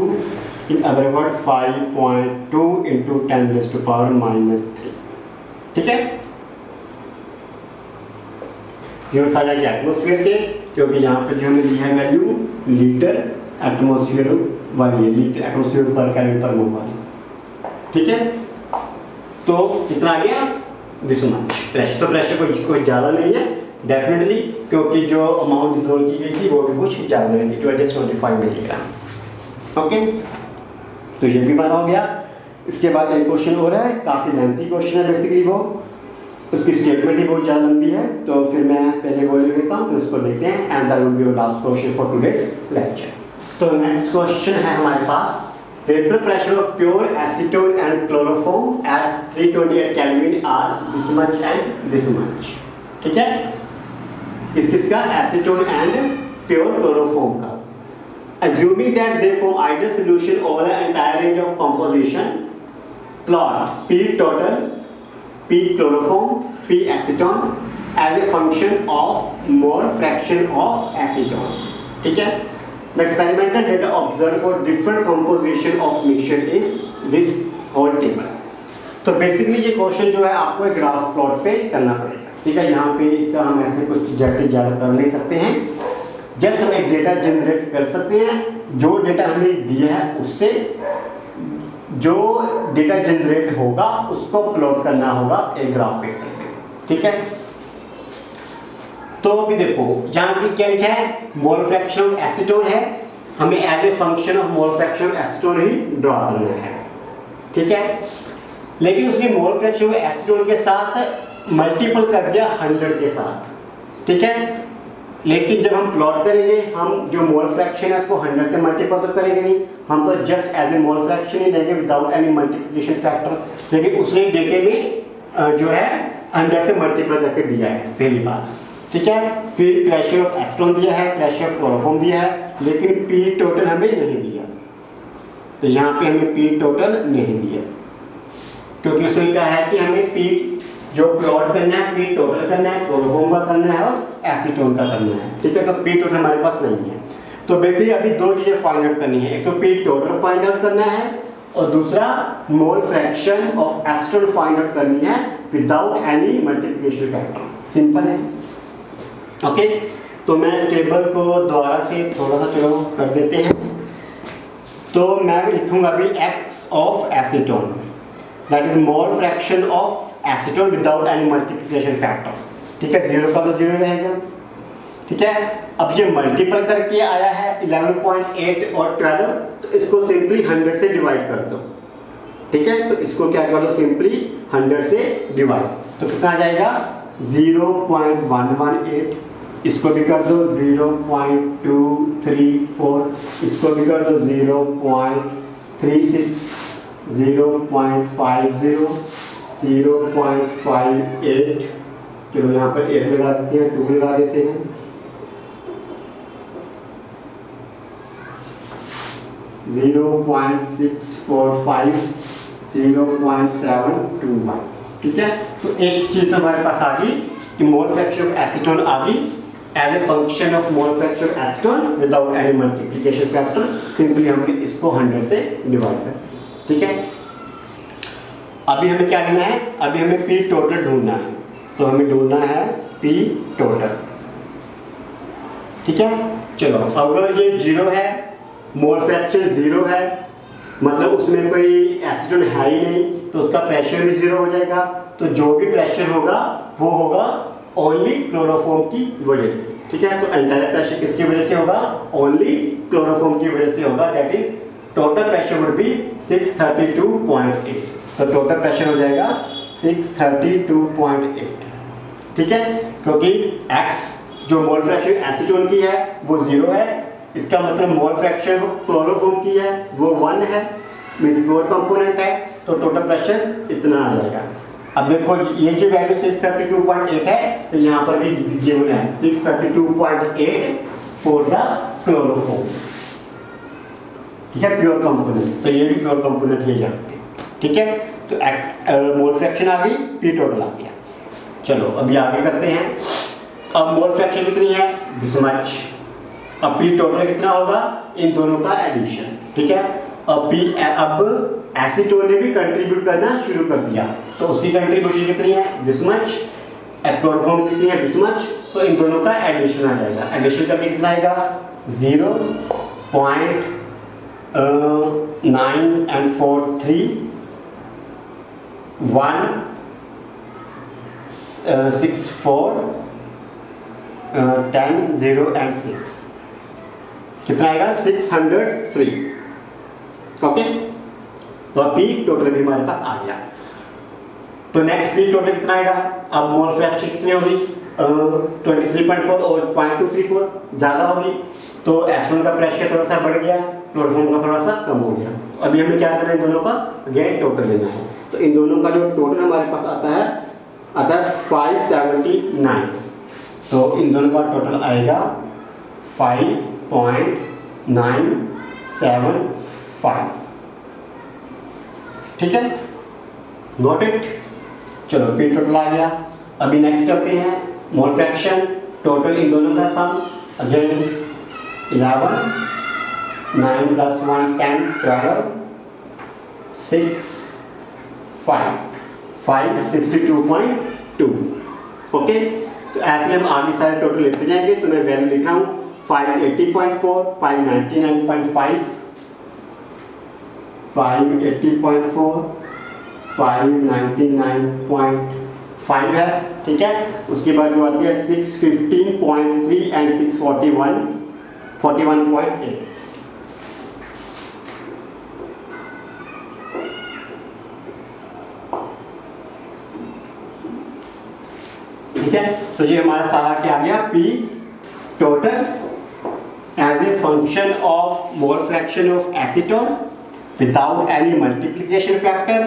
इन अदर वर्ड 5.2 इंटू 10⁻⁻3। ठीक है, यूनिट्स आ जाएगी एटमॉस्फेयर के, क्योंकि यहाँ पे जो हमें ली है वैल्यू लीटर एटमॉस्फेयर वाली है, लीटर एटमॉस्फेयर पर केल्विन पर मोल वाली। ठीक है, तो कितना आ गया दिस मच प्रेशर। तो प्रेशर कोई ज़्यादा नहीं है डेफिनेटली, क्योंकि जो अमाउंट डिसॉल्व की गई थी वो भी कुछ ज़्यादा नहीं थी, 25 मिलीग्राम। ओके, तो ये भी हमारा हो गया। इसके बाद एक क्वेश्चन हो रहा है, काफ़ी लेंथी क्वेश्चन है बेसिकली, वो उसकी स्टेटमेंट ही बहुत ज़्यादा लंबी है, तो फिर मैं पहले वो लिख लेता हूँ फिर उसको देखते हैं and that will be our last question for today's lecture. तो नेक्स्ट क्वेश्चन है हमारे पास, vapour pressure of pure acetone and chloroform at 328 kelvin are this much and this much. ठीक है, किसका, एसीटोन एंड प्योर क्लोरोफॉर्म का। Assuming that they form ideal solution over the entire range of composition, plot P total P chloroform, P acetone as a function of mole fraction of acetone. ठीक है? The experimental data observed for different composition of mixture is this whole table. तो basically ये question जो है आपको एक graph plot पे करना पड़ेगा, ठीक है? यहाँ पे इसका हम ऐसे कुछ जटिल ज़्यादा कर नहीं सकते हैं, जस्ट हम एक डेटा जनरेट कर सकते हैं। जो डेटा हमें दिया है उससे जो डेटा जनरेट होगा उसको प्लॉट करना होगा एक ग्राफ पेपर पे, ठीक है? तो अभी देखो यहाँ पे क्या लिखा है, मोल फ्रैक्शन ऑफ एसीटोन है, हमें as a function of mole fraction of acetone ही ड्रॉ करना है, ठीक है? लेकिन उसने मोल फ्रैक्शन ऑफ एसीटोन के साथ मल्टीपल कर दिया 100 के साथ, ठीक है? लेकिन जब हम प्लॉट करेंगे, हम जो मोल फ्रैक्शन है उसको 100 से मल्टीपल तो करेंगे नहीं, हम तो just as a mole fraction ही लेंगे विदाउट एनी मल्टीप्लिकेशन फैक्टर। लेकिन उसने डेटे में जो है 100 से मल्टीपल करके दिया है, पहली बात, ठीक है? फिर प्रेशर ऑफ एसीटोन दिया है, प्रेशर ऑफ क्लोरोफॉर्म दिया है, लेकिन पी टोटल हमें नहीं दिया। तो यहाँ पे हमें पी टोटल नहीं दिया क्योंकि उसने कहा है कि हमें पी जो प्लॉट करना है, पी टोटल करना है, क्लोरोफॉर्म का करना है और एसीटोन का करना है, ठीक है? तो पी टोटल हमारे पास नहीं है। तो बेसिकली अभी दो चीजें फाइंड आउट करनी है, एक तो पी टोटल फाइंड आउट करना है और दूसरा मोल fraction of acetone find out करनी है without any multiplication factor. Simple है, ओके? तो मैं इस टेबल को दोबारा से थोड़ा सा चलो कर देते हैं। तो मैं लिखूंगा अभी x of acetone, that is mole fraction of acetone without any multiplication factor, ठीक है? 0 का तो 0 रहेगा, ठीक है? अब ये मल्टीपल करके आया है 11.8 और 12, तो इसको सिंपली 100 से डिवाइड कर दो, ठीक है? तो इसको क्या कर दो, सिंपली 100 से डिवाइड, तो कितना आ जाएगा 0.118, इसको भी कर दो 0.234, इसको भी कर दो 0.36, 0.50, 0.58, चलो यहाँ पर 8 लगा देते हैं, 2 लगा देते हैं, 0.645, 0.721, ठीक है? तो एक चीज तो हमारे पास आ गई कि मोल फ्रैक्शन ऑफ एसीटोन आ गई as a function of mole fraction of acetone without any multiplication factor, simply हमने इसको 100 से डिवाइड कर दिया, ठीक है? अभी हमें क्या लेना है, अभी हमें पी टोटल ढूंढना है, तो हमें ढूंढना है पी टोटल, ठीक है? चलो अगर ये 0 है, मोल फ्रैक्शन 0 है, मतलब उसमें कोई एसीटोन है ही नहीं, तो उसका प्रेशर भी 0 हो जाएगा। तो जो भी प्रेशर होगा वो होगा ओनली क्लोरोफॉर्म की वजह से, ठीक है? तो एंटायर प्रेशर किसकी वजह से होगा, ओनली क्लोरोफॉर्म की वजह से होगा, that is total pressure would be 632.8, तो टोटल प्रेशर हो जाएगा 632.8, ठीक है? क्योंकि x जो मोल फ्रैक्शन एसीटोन की है वो 0 है, इसका मतलब मोल फ्रैक्शन क्लोरोफॉर्म की है वो 1 है, मींस क्लोर कंपोनेंट है, तो टोटल प्रेशर इतना आ जाएगा। अब देखो ये जो वैल्यू 632.8 है, तो यहाँ पर भी गिवन है 632.8 फॉर द क्लोरोफॉर्म, ठीक है? प्योर कंपोनेंट, तो ये भी प्योर कंपोनेंट है यहाँ पे, ठीक है? तो मोल फ्रैक्शन आ गई, पी टोटल आ गया। चलो अभी आगे करते हैं। अब मोल फ्रैक्शन कितनी है, दिस मच। अब पी टोटल कितना होगा, इन दोनों का एडिशन, ठीक है? अब एसीटोन ने भी कंट्रीब्यूट करना शुरू कर दिया, तो उसकी कंट्रीब्यूशन कितनी है, दिस मच, क्लोरोफॉर्म कितनी है, दिस मच, तो इन दोनों का एडिशन आ जाएगा। एडिशन करके कितना आएगा 0.943 164 10 0 and 6, कितना आएगा 603, ओके? तो अब पी टोटल भी हमारे पास आ गया। तो नेक्स्ट पी टोटल कितना आएगा, अब मोल फ्रैक्शन कितनी होगी 23.4 और 0.234 ज़्यादा होगी, तो एसीटोन का प्रेशर थोड़ा सा बढ़ गया, क्लोरोफॉर्म का थोड़ा सा कम हो गया। तो अभी हमें क्या करना है, इन दोनों का अगेन टोटल लेना है। तो इन दोनों का जो टोटल हमारे पास आता है 579, तो इन दोनों का टोटल आएगा 5.975, ठीक है? Got it? चलो पी टोटल आ गया। अभी नेक्स्ट करते हैं मोल फ्रैक्शन, टोटल इन दोनों का सम। अगेन 11, 9 + 1 10, 12, 6, 5 62.2। ओके, तो ऐसे हम आगे सारे टोटल लिखते जाएंगे। तो मैं वैल्यू लिख रहा हूँ 580.4, 599.5, 580.4, 599.5 है, ठीक है। उसके बाद जो आती है 615.3 एंड 41.8। ठीक है, तो ये हमारा सारा क्या आ गया, P total as a function of mole fraction of acetone without any multiplication factor.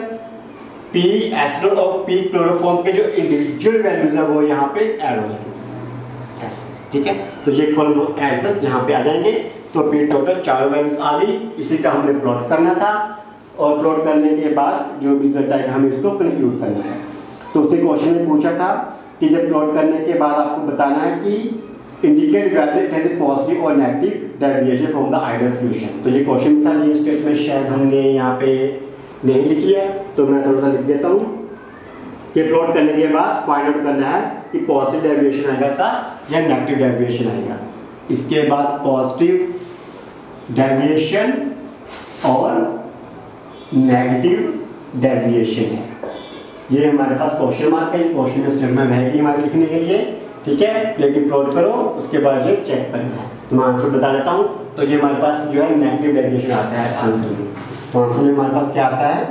P acetone और पी क्लोरोफॉर्म के जो इंडिविजुअल वैल्यूज है वो यहाँ पे ऐड हो जाएंगे ऐसे, ठीक है। तो ये कॉलम ऐसे यहाँ पे आ जाएंगे। तो पी टोटल चारों वैल्यूज आ गई, इसी का हमने प्लॉट करना था और प्लॉट करने के बाद जो रिजल्ट आएगा हमें इसको कंक्लूड करना है। तो उसने क्वेश्चन में पूछा था कि जब प्लॉट करने के बाद आपको बताना है कि indicate whether it has a positive और negative deviation from the ideal solution. तो ये क्वेश्चन था, ये स्टेटमेंट शायद हमने यहाँ पे नहीं लिखी है, तो मैं थोड़ा सा लिख देता हूँ कि प्लॉट करने के बाद फाइंड आउट करना है कि पॉजिटिव डेविएशन आएगा का या नेगेटिव डेविएशन आएगा। इसके बाद पॉजिटिव डेविएशन और नेगेटिव डेविएशन है, ये हमारे पास क्वेश्चन मार्क है। क्वेश्चन में स्टेटमेंट रहेगी हमारे लिखने के लिए, ठीक है। लेकिन प्लॉट करो, उसके बाद ये चेक करना है। तो मैं आंसर बता देता हूँ। तो ये हमारे पास जो है नेगेटिव डेविएशन आता है आंसर में। तो आंसर में हमारे पास क्या आता है,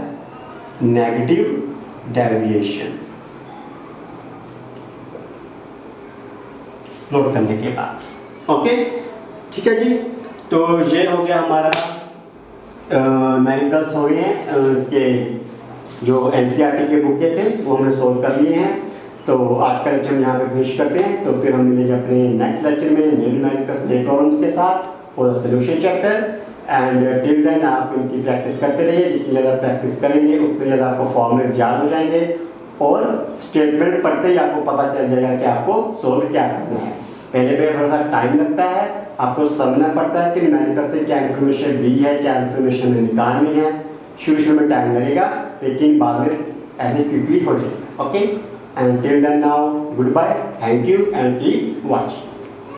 नेगेटिव डेविएशन प्लॉट करने के बाद। ओके, ठीक है जी। तो ये हो गया हमारा न्यूमेरिकल्स हो गए हैं। इसके जो एनसीईआरटी के बुक के थे वो हमने सोल्व कर लिए हैं। तो आज का लेक्चर हम यहाँ पे फिनिश करते हैं। तो फिर हम मिलेंगे अपने नेक्स्ट लेक्चर में न्यू न्यूमेरिकल्स नए प्रॉब्लम्स के साथ for the solution chapter. And till then आप इनकी प्रैक्टिस करते रहिए। जितनी ज़्यादा प्रैक्टिस करेंगे उतने ज़्यादा आपको फॉर्मूलेज याद हो जाएंगे और स्टेटमेंट पढ़ते ही आपको पता चल जाएगा कि आपको सोल्व क्या करना है। पहले थोड़ा सा टाइम लगता है, आपको समझना पड़ता है कि न्यूमेरिकल से क्या इन्फॉर्मेशन दी है, क्या इन्फॉर्मेशन निकालनी है। शुरू में टाइम लगेगा, लेकिन बाद में ऐसे क्विकली हो जाएगा। Okay, and till then now good bye, thank you and keep watching.